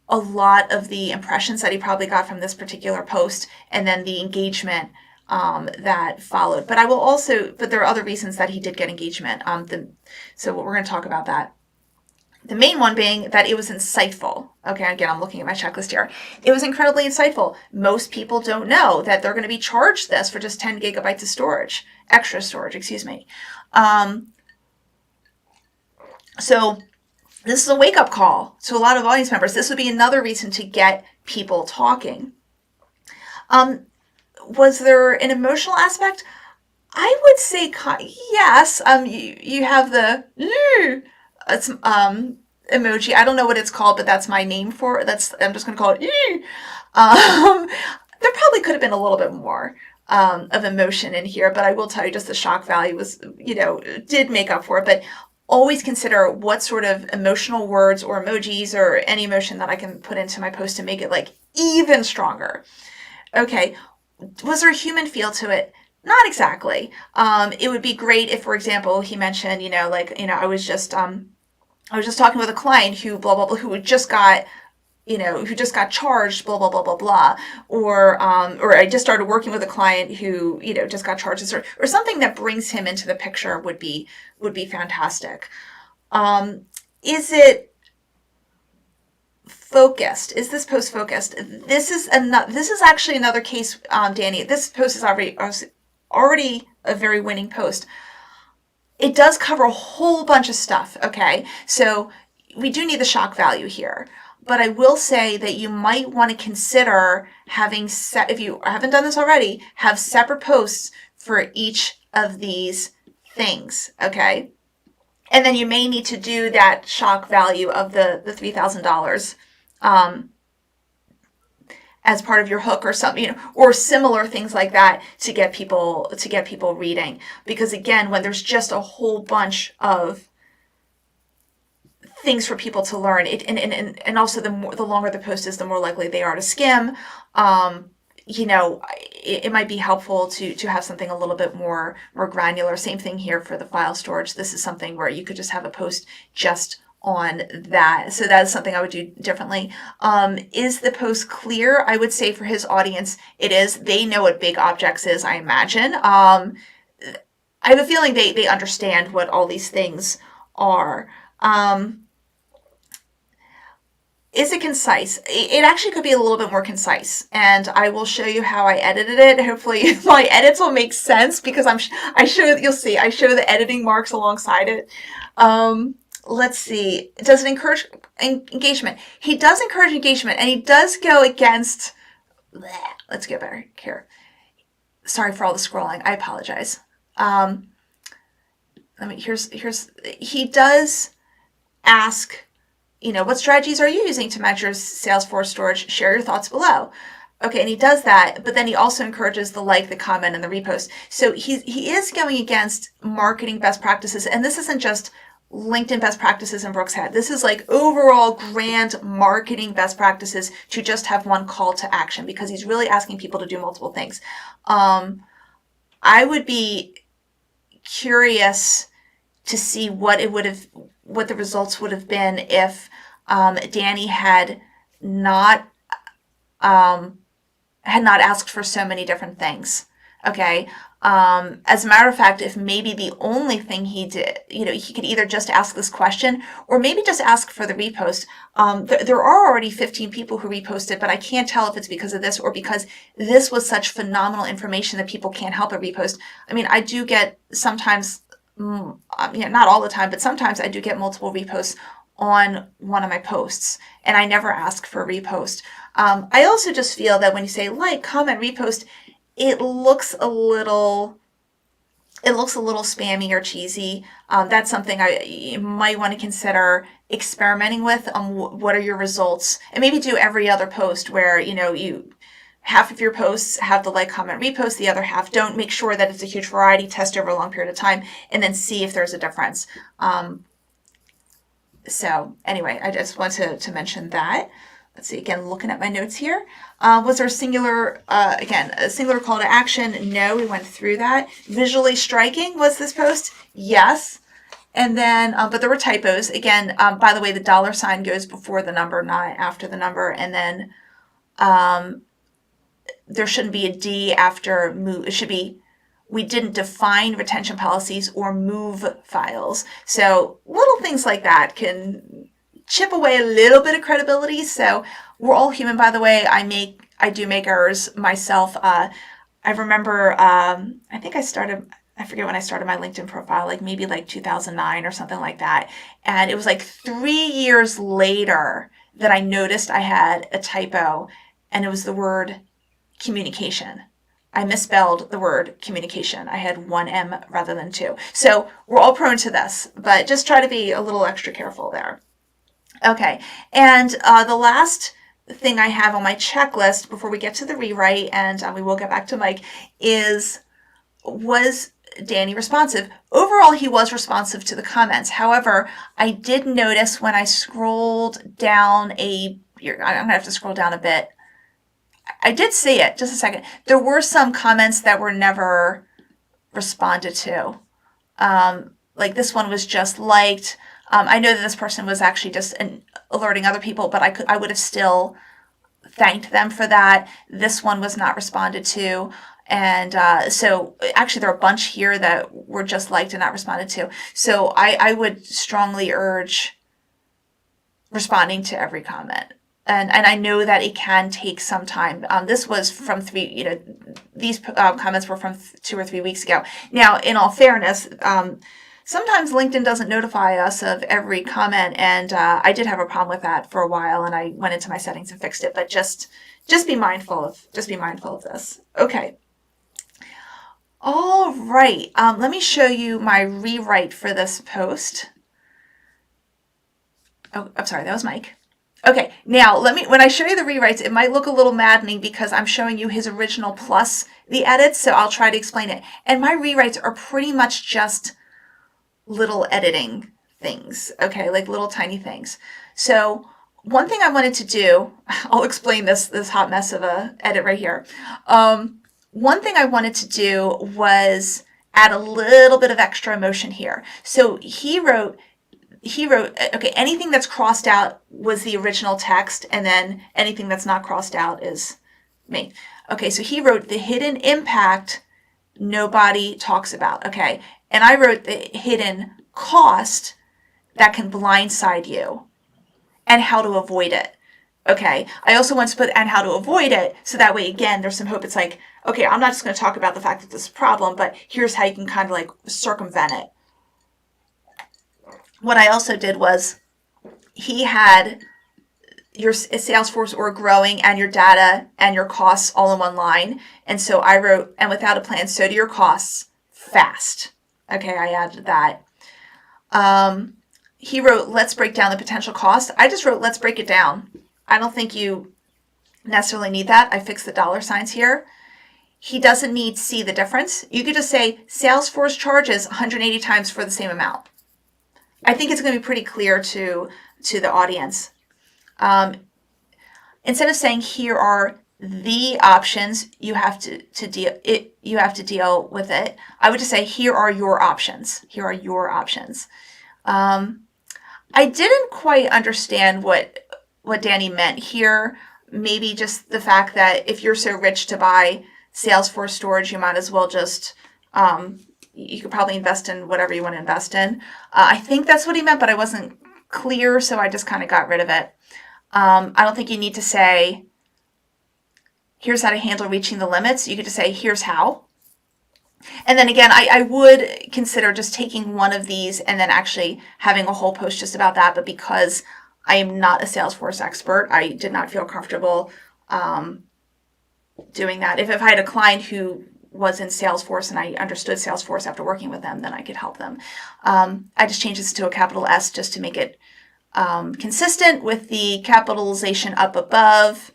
a lot of the impressions that he probably got from this particular post, and then the engagement that followed. But there are other reasons that he did get engagement. So we're going to talk about that. The main one being that it was insightful. Okay, again, I'm looking at my checklist here. It was incredibly insightful. Most people don't know that they're going to be charged this for just 10 gigabytes of storage, extra storage, excuse me. So this is a wake-up call to a lot of audience members. This would be another reason to get people talking. Was there an emotional aspect? I would say yes. You have the emoji. I don't know what it's called, but that's my name for it. I'm just going to call it. There probably could have been a little bit more of emotion in here, but I will tell you, just the shock value was, did make up for it. But always consider what sort of emotional words or emojis or any emotion that I can put into my post to make it like even stronger. Okay, was there a human feel to it? Not exactly. It would be great if, for example, he mentioned, I was just talking with a client who blah blah blah, who just got charged blah blah blah blah blah, or I just started working with a client who just got charged, or something that brings him into the picture would be fantastic. Is it focused? Is this post focused? This is actually another case, Danny. This post is already a very winning post. It does cover a whole bunch of stuff. Okay, so we do need the shock value here. But I will say that you might want to consider if you haven't done this already, have separate posts for each of these things, okay? And then you may need to do that shock value of the $3,000 as part of your hook or something, or similar things like that to get people reading. Because again, when there's just a whole bunch of things for people to learn, and also the longer the post is, the more likely they are to skim. It might be helpful to have something a little bit more granular. Same thing here for the file storage. This is something where you could just have a post just on that. So that's something I would do differently. Is the post clear? I would say for his audience, it is. They know what big objects is, I imagine. I have a feeling they understand what all these things are. Is it concise? It actually could be a little bit more concise, and I will show you how I edited it. Hopefully my edits will make sense, because you'll see, I show the editing marks alongside it. Let's see. Does it encourage engagement? He does encourage engagement, and he does go against, let's get better here. Sorry for all the scrolling. I apologize. He does ask, what strategies are you using to measure Salesforce storage? Share your thoughts below. Okay, and he does that, but then he also encourages the like, the comment, and the repost. So he is going against marketing best practices, and this isn't just LinkedIn best practices in Brooks Head. This is like overall grand marketing best practices to just have one call to action, because he's really asking people to do multiple things. I would be curious to see what the results would have been if Danny had not asked for so many different things. Okay. As a matter of fact, if maybe the only thing he did, he could either just ask this question, or maybe just ask for the repost. There are already 15 people who reposted, but I can't tell if it's because of this or because this was such phenomenal information that people can't help but repost. I mean, I do get sometimes, not all the time, but sometimes I do get multiple reposts on one of my posts, and I never ask for a repost. I also just feel that when you say like, comment, repost, it looks a little spammy or cheesy. That's something you might want to consider experimenting with. What are your results? And maybe do every other post where, you half of your posts have the like, comment, repost, the other half don't. Make sure that it's a huge variety, test over a long period of time, and then see if there's a difference. So anyway, I just want to mention that. Let's see, again, looking at my notes here. Was there a singular call to action? No, we went through that. Visually striking was this post? Yes. And then, but there were typos. Again, by the way, the $ goes before the number, not after the number. And then there shouldn't be a D after move. It should be, we didn't define retention policies or move files. So little things like that can chip away a little bit of credibility. So we're all human, by the way. I do make errors myself. I remember, I forget when I started my LinkedIn profile, like maybe like 2009 or something like that. And it was like 3 years later that I noticed I had a typo, and it was the word communication. I misspelled the word communication. I had 1 M rather than 2. So we're all prone to this, but just try to be a little extra careful there. Okay, and the last thing I have on my checklist before we get to the rewrite, and we will get back to Mike, was Danny responsive? Overall, he was responsive to the comments. However, I did notice when I scrolled down I'm going to have to scroll down a bit. I did see it, just a second. There were some comments that were never responded to. Like this one was just liked. I know that this person was actually just alerting other people, but I would have still thanked them for that. This one was not responded to. And so actually there are a bunch here that were just liked and not responded to. So I would strongly urge responding to every comment. And I know that it can take some time. This was from these comments were from 2 or 3 weeks ago. Now, in all fairness, sometimes LinkedIn doesn't notify us of every comment, and I did have a problem with that for a while, and I went into my settings and fixed it. But just be mindful of this. Okay. All right. Let me show you my rewrite for this post. Oh, I'm sorry, that was Mike. Okay, now when I show you the rewrites, it might look a little maddening because I'm showing you his original plus the edits, so I'll try to explain it. And my rewrites are pretty much just little editing things, okay, like little tiny things. So one thing I wanted to do, I'll explain this hot mess of a edit right here. One thing I wanted to do was add a little bit of extra emotion here. So he wrote, okay, anything that's crossed out was the original text, and then anything that's not crossed out is me. Okay, so he wrote the hidden impact nobody talks about, okay? And I wrote the hidden cost that can blindside you and how to avoid it. Okay, I also want to put and how to avoid it, so that way, again, there's some hope. It's like, okay, I'm not just going to talk about the fact that this is a problem, but here's how you can kind of like circumvent it. What I also did was he had your Salesforce org growing and your data and your costs all in one line. And so I wrote, and without a plan, so do your costs fast. Okay, I added that. He wrote, let's break down the potential cost. I just wrote, let's break it down. I don't think you necessarily need that. I fixed the $ here. He doesn't need see the difference. You could just say Salesforce charges 180 times for the same amount. I think it's going to be pretty clear to the audience. Instead of saying here are the options, you have to deal with it. I would just say here are your options. Here are your options. I didn't quite understand what Danny meant here. Maybe just the fact that if you're so rich to buy Salesforce storage, you might as well just you could probably invest in whatever you want to invest in. I think that's what he meant, but I wasn't clear, so I just kind of got rid of it. I don't think you need to say, here's how to handle reaching the limits. You could just say, here's how. And then again, I would consider just taking one of these and then actually having a whole post just about that. But because I am not a Salesforce expert, I did not feel comfortable doing that. If I had a client who was in Salesforce and I understood Salesforce after working with them, then I could help them. I just changed this to a capital S just to make it consistent with the capitalization up above.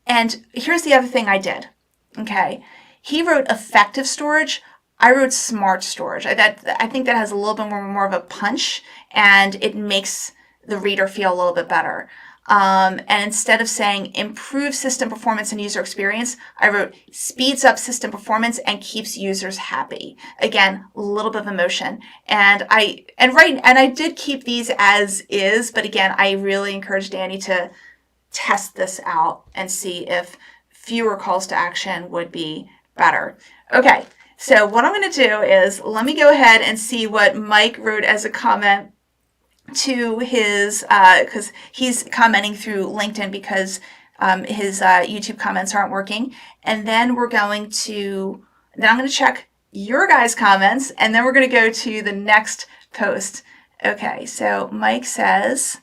And here's the other thing I did. Okay. He wrote effective storage. I wrote smart storage. I think that has a little bit more of a punch, and it makes the reader feel a little bit better. And instead of saying improve system performance and user experience, I wrote speeds up system performance and keeps users happy. Again, a little bit of emotion. And I did keep these as is, but again, I really encourage Danny to test this out and see if fewer calls to action would be better. Okay, so what I'm going to do is let me go ahead and see what Mike wrote as a comment to his, because he's commenting through LinkedIn because his YouTube comments aren't working. And then I'm going to check your guys' comments, and then we're going to go to the next post. Okay, so Mike says,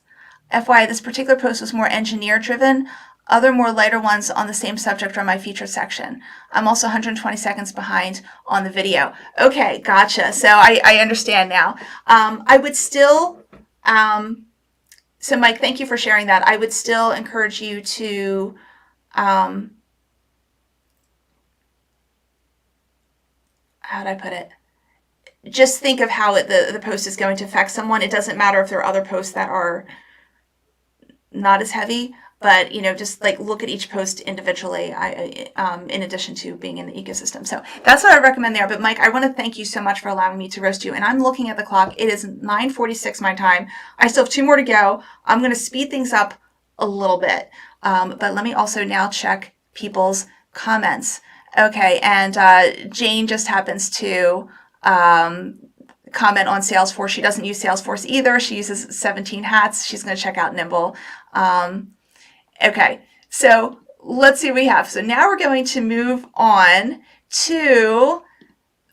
FYI, this particular post was more engineer driven. Other more lighter ones on the same subject are in my featured section. I'm also 120 seconds behind on the video. Okay, gotcha. So I understand now. I would still, so Mike, thank you for sharing that. I would still encourage you to, how'd I put it? Just think of how the post is going to affect someone. It doesn't matter if there are other posts that are not as heavy, but just like look at each post individually, in addition to being in the ecosystem. So that's what I recommend there. But Mike, I want to thank you so much for allowing me to roast you. And I'm looking at the clock. It is 9:46 my time. I still have 2 more to go. I'm going to speed things up a little bit. But let me also now check people's comments. Okay, and Jane just happens to comment on Salesforce. She doesn't use Salesforce either. She uses 17 Hats. She's going to check out Nimble. Okay, so let's see what we have. So now we're going to move on to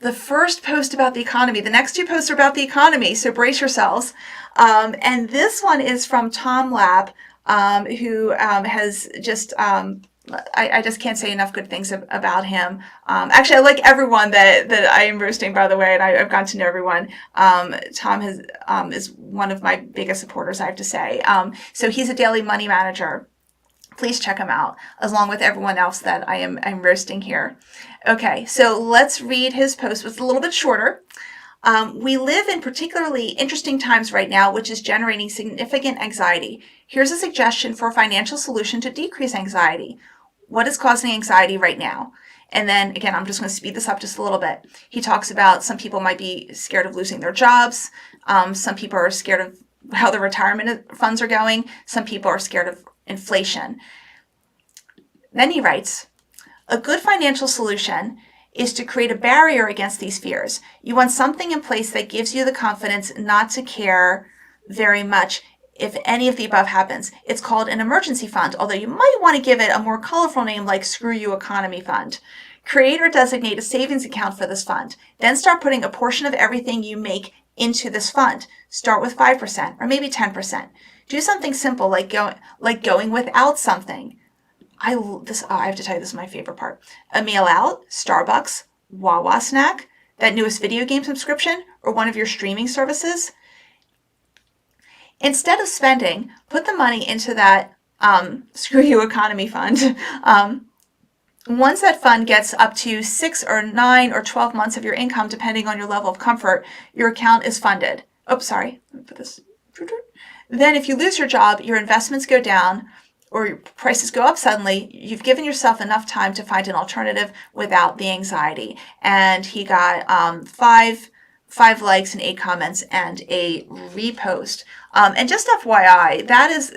the first post about the economy. The next 2 posts are about the economy, so brace yourselves. And this one is from Tom Lab, who has just... I just can't say enough good things about him. Actually, I like everyone that I am roasting, by the way, and I've gotten to know everyone. Tom is one of my biggest supporters, I have to say. So he's a daily money manager. Please check him out, along with everyone else that I'm roasting here. Okay, so let's read his post. It's a little bit shorter. We live in particularly interesting times right now, which is generating significant anxiety. Here's a suggestion for a financial solution to decrease anxiety. What is causing anxiety right now? And then again, I'm just going to speed this up just a little bit. He talks about some people might be scared of losing their jobs. Some people are scared of how their retirement funds are going. Some people are scared of inflation. Then he writes, a good financial solution is to create a barrier against these fears. You want something in place that gives you the confidence not to care very much if any of the above happens. It's called an emergency fund, although you might want to give it a more colorful name like Screw You Economy Fund. Create or designate a savings account for this fund. Then start putting a portion of everything you make into this fund. Start with 5% or maybe 10%. Do something simple like going without something. I have to tell you, this is my favorite part. A meal out, Starbucks, Wawa snack, that newest video game subscription, or one of your streaming services. Instead of spending, put the money into that Screw You Economy Fund. Once that fund gets up to 6 or 9 or 12 months of your income, depending on your level of comfort, your account is funded. Oh, sorry. Let me put this. Then if you lose your job, your investments go down, or your prices go up suddenly, you've given yourself enough time to find an alternative without the anxiety. And he got 5 likes and 8 comments and a repost. And just FYI,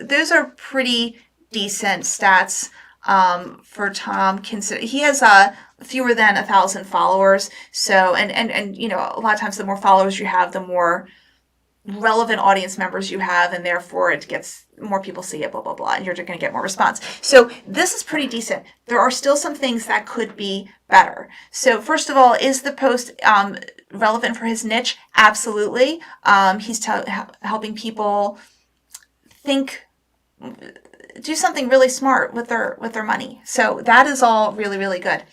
those are pretty decent stats for Tom. He has fewer than 1,000 followers. So and a lot of times the more followers you have, the more relevant audience members you have, and therefore it gets more people see it, blah, blah, blah, and you're going to get more response. So this is pretty decent. There are still some things that could be better. So first of all, is the post relevant for his niche? Absolutely. He's helping people do something really smart with their money. So that is all really, really good.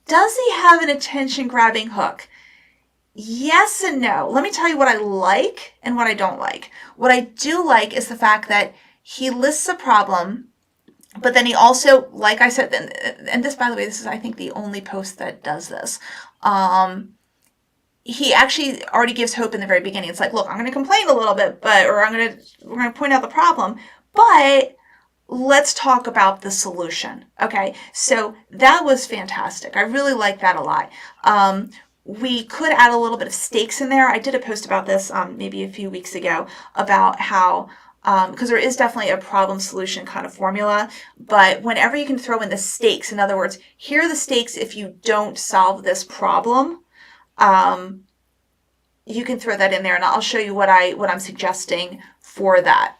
Does he have an attention-grabbing hook? Yes and no. Let me tell you what I like and what I don't like. What I do like is the fact that he lists a problem But then he also, like I said, and this, by the way, this is, I think, the only post that does this. He actually already gives hope in the very beginning. It's like, look, I'm going to complain a little bit, or we're going to point out the problem, but let's talk about the solution. Okay. So that was fantastic. I really like that a lot. We could add a little bit of stakes in there. I did a post about this maybe a few weeks ago about how because there is definitely a problem solution kind of formula, but whenever you can throw in the stakes, in other words, here are the stakes if you don't solve this problem, you can throw that in there, and I'll show you what I'm suggesting for that.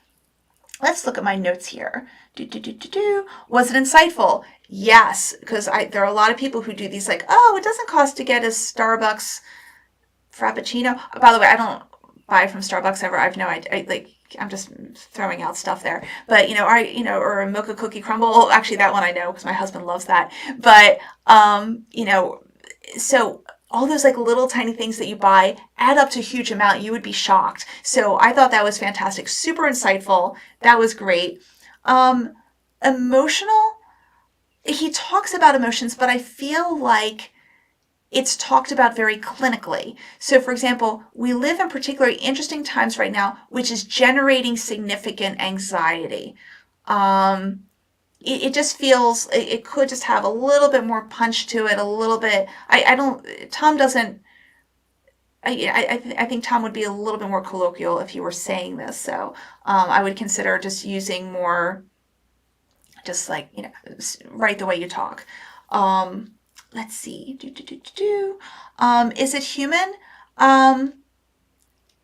Let's look at my notes here. Was it insightful? Yes, because there are a lot of people who do these like, oh, it doesn't cost to get a Starbucks Frappuccino. By the way, I don't buy from Starbucks ever. I'm just throwing out stuff there. But, or a mocha cookie crumble. Actually, that one I know because my husband loves that. But, so all those like little tiny things that you buy add up to a huge amount. You would be shocked. So I thought that was fantastic. Super insightful. That was great. Emotional. He talks about emotions, but I feel like it's talked about very clinically. So, for example, we live in particularly interesting times right now, which is generating significant anxiety. It just feels, it could just have a little bit more punch to it, a little bit. Tom doesn't, I think Tom would be a little bit more colloquial if he were saying this. So I would consider just using more, just like, right the way you talk. Let's see. Is it human?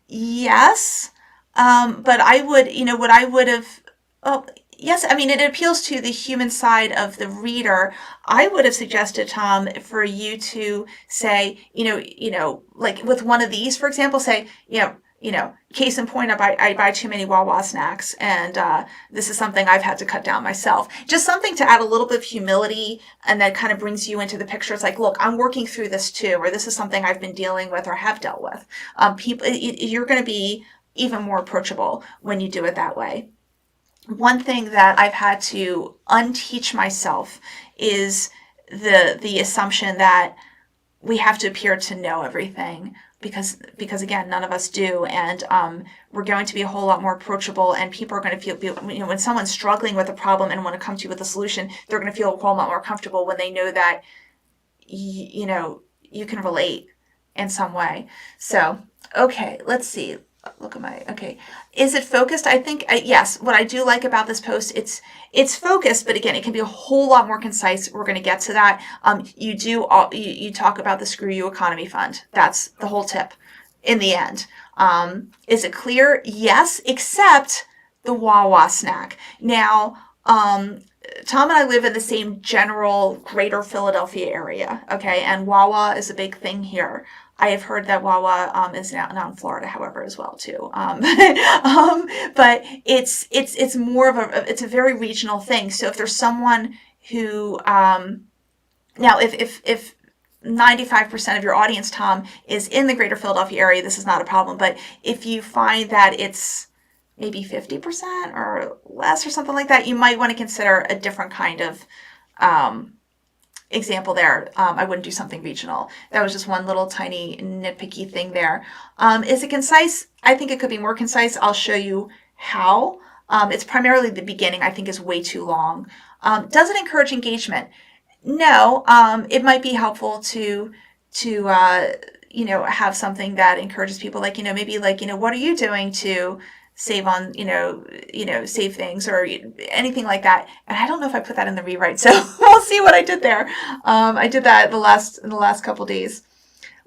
Yes. But I would, what I would have, oh, yes, I mean, it appeals to the human side of the reader. I would have suggested, Tom, for you to say, like with one of these, for example, say, case in point, I buy too many Wawa snacks, and this is something I've had to cut down myself. Just something to add a little bit of humility, and that kind of brings you into the picture. It's like, look, I'm working through this too, or this is something I've been dealing with or have dealt with. You're going to be even more approachable when you do it that way. One thing that I've had to unteach myself is the assumption that we have to appear to know everything, because again, none of us do, and we're going to be a whole lot more approachable, and people are going to feel, when someone's struggling with a problem and want to come to you with a solution, they're going to feel a whole lot more comfortable when they know that you can relate in some way. So, okay, let's see. Look at okay. Is it focused? I think, yes. What I do like about this post, it's focused, but again, it can be a whole lot more concise. We're going to get to that. You talk about the Screw You Economy Fund. That's the whole tip in the end. Is it clear? Yes, except the Wawa snack. Now, Tom and I live in the same general greater Philadelphia area, okay? And Wawa is a big thing here. I have heard that Wawa is now in Florida, however, as well too. But it's more of it's a very regional thing. So if there's someone who now if 95% of your audience, Tom, is in the greater Philadelphia area, this is not a problem. But if you find that it's maybe 50% or less or something like that, you might want to consider a different kind of example there. I wouldn't do something regional. That was just one little tiny nitpicky thing there. Is it concise? I think it could be more concise. I'll show you how. It's primarily the beginning, I think, is way too long. Does it encourage engagement? No. It might be helpful to have something that encourages people, like, maybe like, what are you doing to save on, save things or anything like that. And I don't know if I put that in the rewrite, so we'll see what I did there. I did that in the last couple days.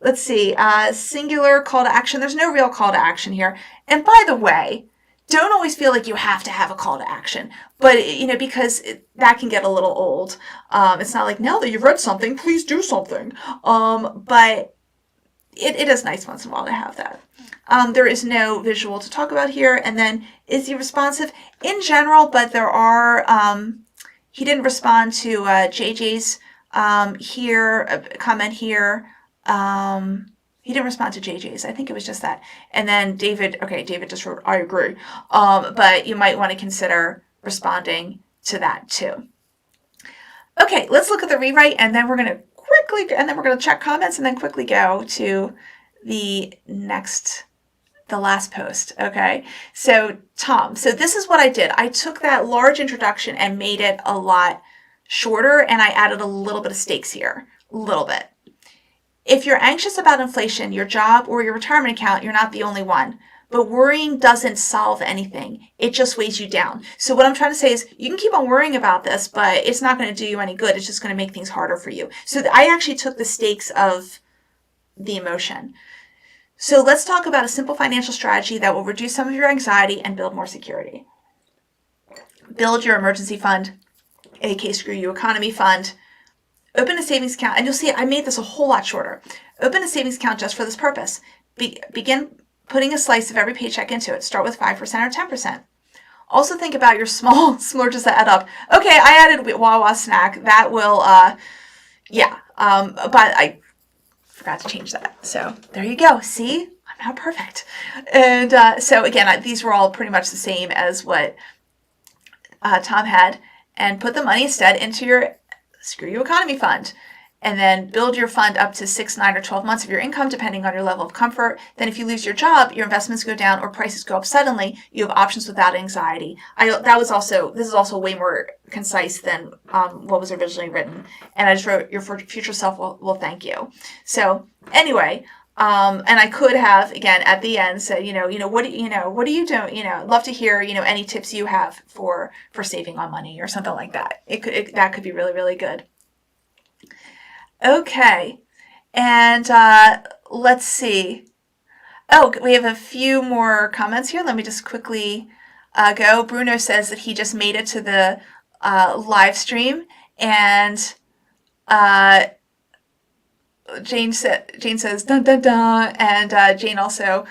Let's see, singular call to action. There's no real call to action here. And by the way, don't always feel like you have to have a call to action, but because that can get a little old. It's not like, now that you've read something, please do something. But it is nice once in a while to have that. There is no visual to talk about here. And then, is he responsive? In general, but there are, he didn't respond to JJ's comment here. He didn't respond to JJ's. I think it was just that. And then David just wrote, I agree. But you might want to consider responding to that too. Okay, let's look at the rewrite, and then we're going to check comments and then quickly go to the last post. Okay, so Tom, so this is what I did. I took that large introduction and made it a lot shorter, and I added a little bit of stakes here, a little bit. If you're anxious about inflation, your job, or your retirement account, you're not the only one. But worrying doesn't solve anything. It just weighs you down. So what I'm trying to say is you can keep on worrying about this, but it's not going to do you any good. It's just going to make things harder for you. So I actually took the stakes of the emotion. So let's talk about a simple financial strategy that will reduce some of your anxiety and build more security. Build your emergency fund, aka Screw You Economy Fund. Open a savings account, and you'll see I made this a whole lot shorter. Open a savings account just for this purpose. Begin putting a slice of every paycheck into it. Start with 5% or 10%. Also think about your small splurges that add up. Okay, I added Wawa snack. That will, but I forgot to change that. So there you go. See, I'm not perfect. And so again, these were all pretty much the same as what Tom had. And put the money instead into your Screw You Economy Fund. And then build your fund up to 6, 9, or 12 months of your income, depending on your level of comfort. Then if you lose your job, your investments go down or prices go up suddenly, you have options without anxiety. This is also way more concise than what was originally written. And I just wrote, your future self will thank you. So anyway, and I could have, again, at the end said, what do you do? I'd love to hear, any tips you have for saving on money or something like that. That could be really, really good. Okay, and let's see. Oh, we have a few more comments here. Let me just quickly go. Bruno says that he just made it to the live stream, and Jane says dun dun dun, and Jane also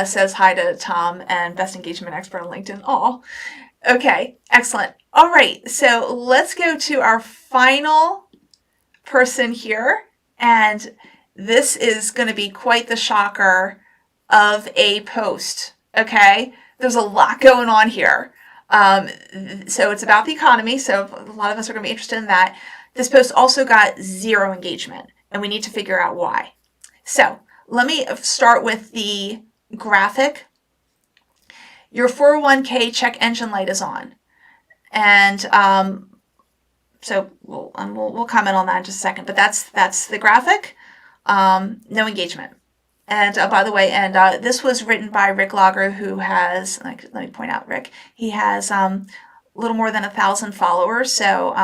says hi to Tom and best engagement expert on LinkedIn. Oh, okay, excellent. All right, so let's go to our final person here, and this is going to be quite the shocker of a post. Okay, there's a lot going on here. So it's about the economy, so a lot of us are going to be interested in that. This post also got 0 engagement, and we need to figure out why. So let me start with the graphic. Your 401k check engine light is on, and so we'll comment on that in just a second, but that's the graphic. No engagement. And by the way, this was written by Rick Lager, who has, let me point out Rick, he has a little more than 1,000 followers. So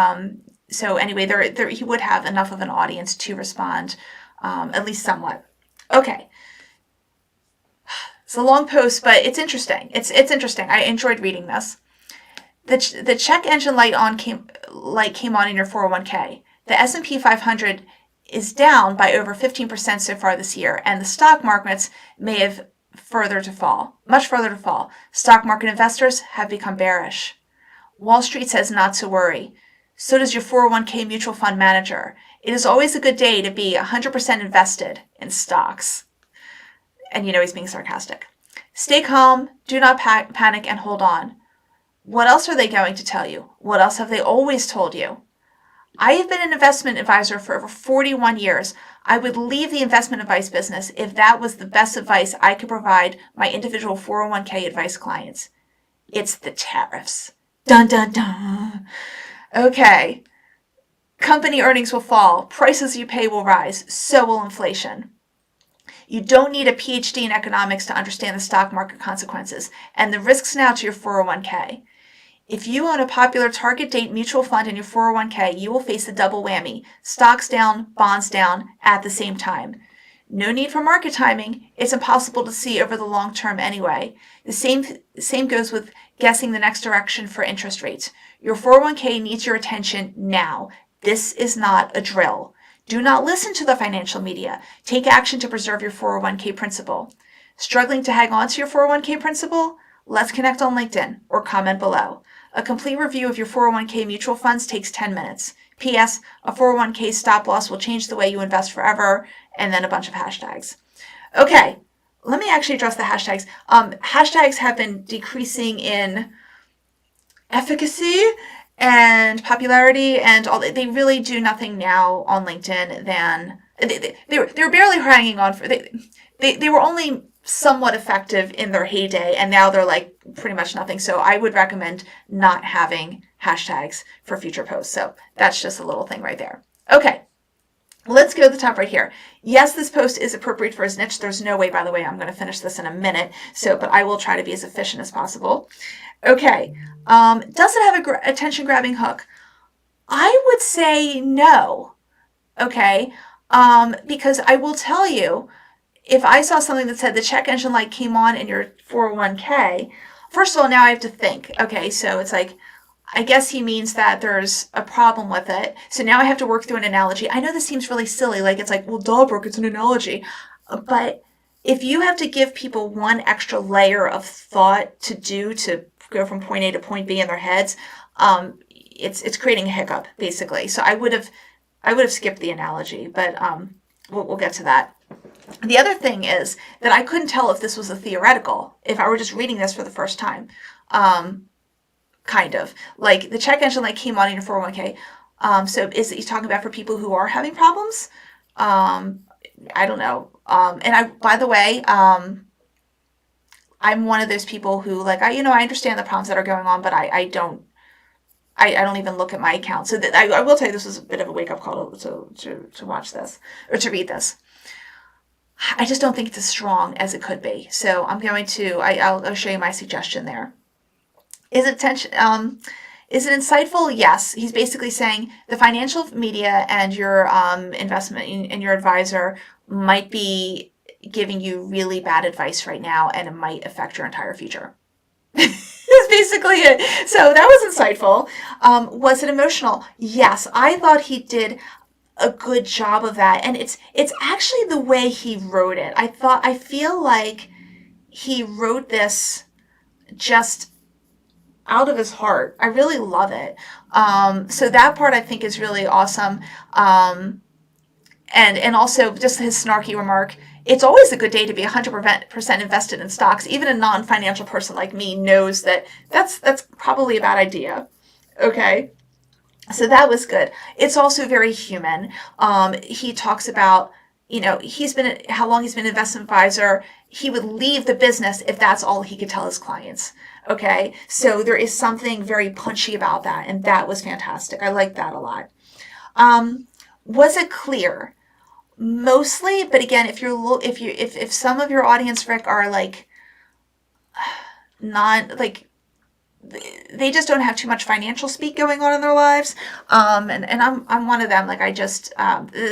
anyway, there he would have enough of an audience to respond, at least somewhat. Okay. It's a long post, but it's interesting. It's interesting. I enjoyed reading this. The check engine light came on in your 401k. The S&P 500 is down by over 15% so far this year, and the stock markets may have much further to fall. Stock market investors have become bearish. Wall Street says not to worry. So does your 401k mutual fund manager. It is always a good day to be 100% invested in stocks. And he's being sarcastic. Stay calm, do not panic, and hold on. What else are they going to tell you? What else have they always told you? I have been an investment advisor for over 41 years. I would leave the investment advice business if that was the best advice I could provide my individual 401k advice clients. It's the tariffs. Dun, dun, dun. Okay. Company earnings will fall. Prices you pay will rise. So will inflation. You don't need a PhD in economics to understand the stock market consequences and the risks now to your 401k. If you own a popular target date mutual fund in your 401k, you will face a double whammy. Stocks down, bonds down at the same time. No need for market timing. It's impossible to see over the long term anyway. The same goes with guessing the next direction for interest rates. Your 401k needs your attention now. This is not a drill. Do not listen to the financial media. Take action to preserve your 401k principal. Struggling to hang on to your 401k principal? Let's connect on LinkedIn or comment below. A complete review of your 401k mutual funds takes 10 minutes. P.S. A 401k stop loss will change the way you invest forever, and then a bunch of hashtags. Okay, let me actually address the hashtags. Hashtags have been decreasing in efficacy and popularity and all. They really do nothing now on LinkedIn than they were barely hanging on for they were only somewhat effective in their heyday, and now they're like pretty much nothing. So I would recommend not having hashtags for future posts. So that's just a little thing right there. Okay. Let's go to the top right here. Yes, this post is appropriate for his niche. There's no way, by the way, I'm going to finish this in a minute. But I will try to be as efficient as possible. Okay. Does it have a attention grabbing hook? I would say no. Okay. Because I will tell you, if I saw something that said the check engine light came on in your 401k, first of all, now I have to think. Okay. So it's like, I guess he means that there's a problem with it. So now I have to work through an analogy. I know this seems really silly. Like, it's like, well, duh, Brooke, it's an analogy. But if you have to give people one extra layer of thought to do to go from point A to point B in their heads, it's creating a hiccup, basically. So I would have skipped the analogy, but we'll get to that. The other thing is that I couldn't tell if this was a theoretical, if I were just reading this for the first time. Kind of like the check engine light came on in your 401k. So is it he's talking about for people who are having problems? I don't know. And by the way, I'm one of those people who like, I understand the problems that are going on, but I don't even look at my account. So that I will tell you, this was a bit of a wake up call to watch this or to read this. I just don't think it's as strong as it could be. So I'm going to, I'll show you my suggestion there. Is it insightful? Yes. He's basically saying the financial media and your investment and your advisor might be giving you really bad advice right now, and it might affect your entire future. That's basically it. So that was insightful. Was it emotional? Yes. I thought he did a good job of that, and it's actually the way he wrote it. I feel like he wrote this just out of his heart. I really love it. So that part I think is really awesome. And also just his snarky remark, it's always a good day to be 100% invested in stocks. Even a non-financial person like me knows that that's probably a bad idea. Okay. So that was good. It's also very human. He talks about, how long he's been an investment advisor. He would leave the business if that's all he could tell his clients. Okay. So there is something very punchy about that. And that was fantastic. I like that a lot. Was it clear? Mostly, but again, if some of your audience, Rick, are like not like, they just don't have too much financial speak going on in their lives. And I'm one of them. Like it's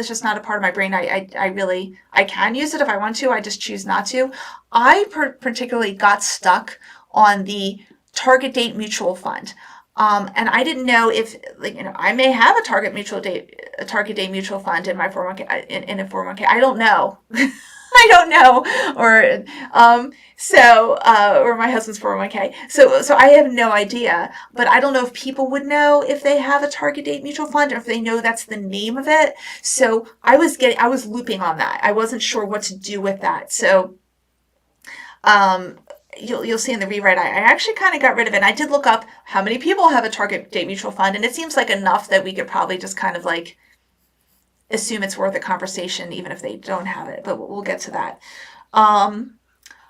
just not a part of my brain. I can use it if I want to. I just choose not to. I particularly got stuck on the target date mutual fund. And I didn't know if, I may have a target date mutual fund in my 401k, in a 401k. I don't know. I don't know. Or my husband's 401k. So I have no idea, but I don't know if people would know if they have a target date mutual fund or if they know that's the name of it. So I was looping on that. I wasn't sure what to do with that. So, you'll see in the rewrite, I actually kind of got rid of it. And I did look up how many people have a target date mutual fund, and it seems like enough that we could probably just kind of like assume it's worth a conversation, even if they don't have it, but we'll get to that.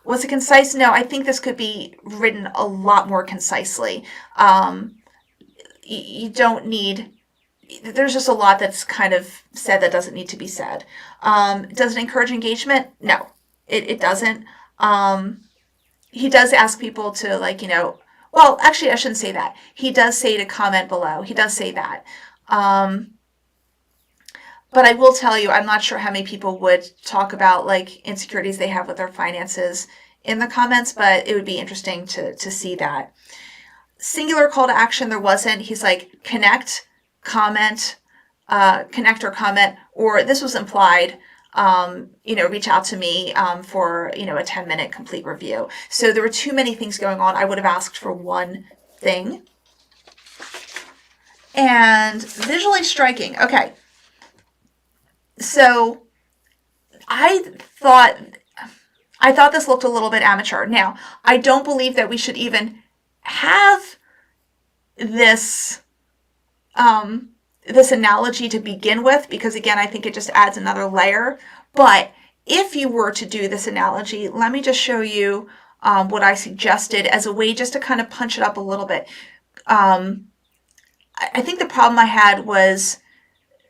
Was it concise? No, I think this could be written a lot more concisely. You don't need, there's just a lot that's kind of said that doesn't need to be said. Does it encourage engagement? No, it doesn't. He does ask people to well, actually, I shouldn't say that. He does say to comment below. He does say that. But I will tell you, I'm not sure how many people would talk about insecurities they have with their finances in the comments, but it would be interesting to see that. Singular call to action, there wasn't. He's like, connect, comment, connect or comment, or this was implied, reach out to me for, a 10-minute complete review. So there were too many things going on. I would have asked for one thing. And visually striking. Okay. So I thought this looked a little bit amateur. Now, I don't believe that we should even have this this analogy to begin with, because again, I think it just adds another layer. But if you were to do this analogy, let me just show you what I suggested as a way just to kind of punch it up a little bit. I think the problem I had was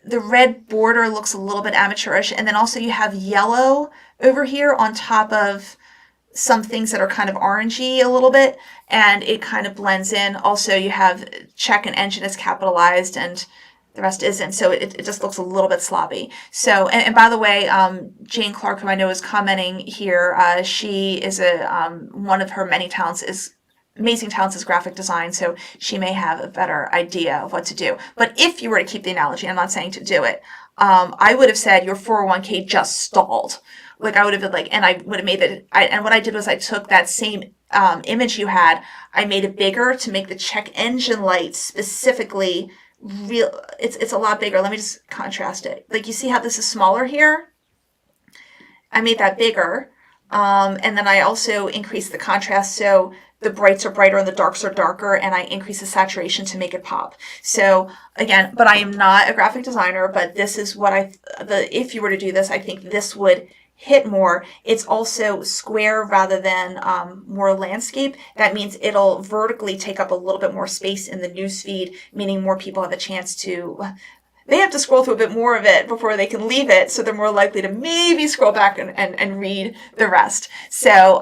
the red border looks a little bit amateurish, and then also you have yellow over here on top of some things that are kind of orangey a little bit, and it kind of blends in. Also, you have check and engine is capitalized, and the rest isn't, so it just looks a little bit sloppy. So, and by the way, Jane Clark, who I know is commenting here, she is one of her many talents is amazing talents is graphic design, so she may have a better idea of what to do. But if you were to keep the analogy, I'm not saying to do it, I would have said your 401k just stalled. Like I would have been like, and I would have made it, and what I did was I took that same image you had, I made it bigger to make the check engine light specifically real. It's a lot bigger. Let me just contrast it. Like you see how this is smaller here? I made that bigger. And then I also increased the contrast so the brights are brighter and the darks are darker, and I increase the saturation to make it pop. So again, but I am not a graphic designer, but this is what if you were to do this, I think this would hit more. It's also square rather than more landscape. That means it'll vertically take up a little bit more space in the newsfeed, meaning more people have a chance to, they have to scroll through a bit more of it before they can leave it, so they're more likely to maybe scroll back and read the rest. So,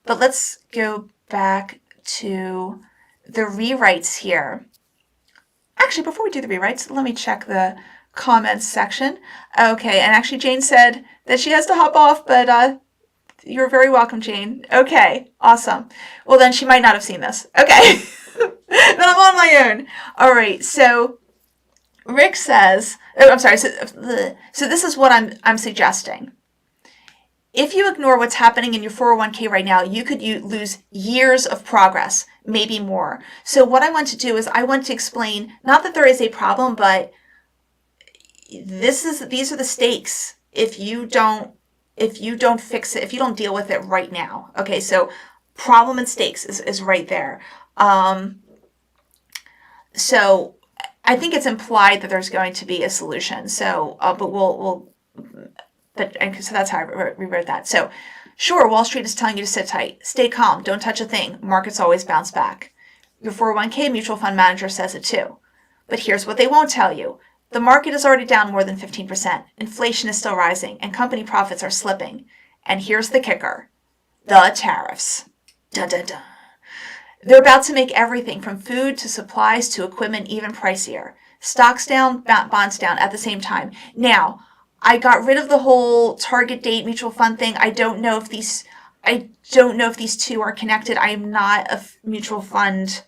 but let's go back to the rewrites here. Actually, before we do the rewrites, let me check the comments section. Okay, and actually Jane said that she has to hop off, but you're very welcome, Jane. Okay, awesome. Well, then she might not have seen this. Okay, then I'm on my own. All right, so Rick says, oh, I'm sorry, so this is what I'm suggesting. If you ignore what's happening in your 401k right now, you could lose years of progress, maybe more. So what I want to do is I want to explain, not that there is a problem, but these are the stakes if you don't fix it, if you don't deal with it right now. Okay, so problem and stakes is right there. So I think it's implied that there's going to be a solution. So, so that's how I rewrote that. So, sure, Wall Street is telling you to sit tight, stay calm, don't touch a thing. Markets always bounce back. Your 401k mutual fund manager says it too. But here's what they won't tell you. The market is already down more than 15%. Inflation is still rising, and company profits are slipping. And here's the kicker. The tariffs. Dun, dun, dun. They're about to make everything from food to supplies to equipment even pricier. Stocks down, bonds down at the same time. Now, I got rid of the whole target date mutual fund thing. I don't know if these two are connected. I am not a mutual fund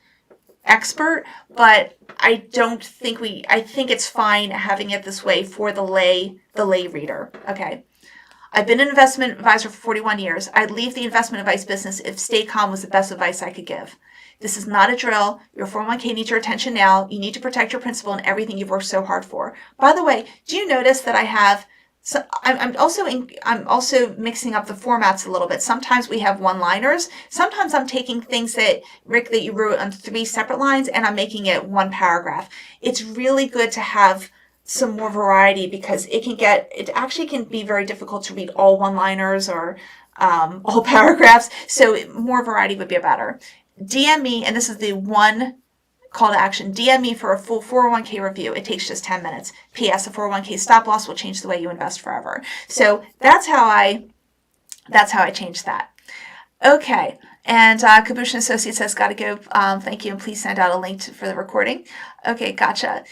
expert, but I think it's fine having it this way for the lay reader. Okay. I've been an investment advisor for 41 years. I'd leave the investment advice business if stay calm was the best advice I could give. This is not a drill. Your 401k needs your attention now. You need to protect your principal and everything you've worked so hard for. By the way, do you notice that I have, so I'm also mixing up the formats a little bit. Sometimes we have one-liners. Sometimes I'm taking things that, Rick, that you wrote on 3 separate lines and I'm making it one paragraph. It's really good to have some more variety because it actually can be very difficult to read all one-liners or all paragraphs. So more variety would be better. DM me, and this is the one call to action. DM me for a full 401k review. It takes just 10 minutes. P.S. A 401k stop loss will change the way you invest forever. So that's how I changed that. Okay. And Kabush and Associates says, got to go. Thank you. And please send out a link for the recording. Okay. Gotcha.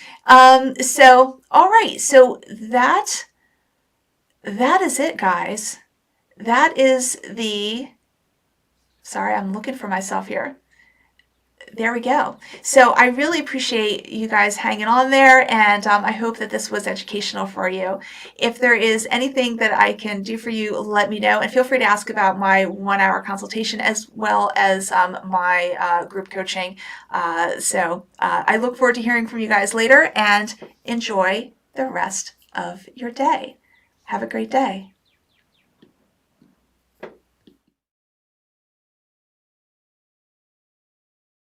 So, all right. So that is it, guys. That is sorry, I'm looking for myself here. There we go. So I really appreciate you guys hanging on there, and I hope that this was educational for you. If there is anything that I can do for you, let me know, and feel free to ask about my 1-hour consultation as well as my group coaching. So I look forward to hearing from you guys later, and enjoy the rest of your day. Have a great day.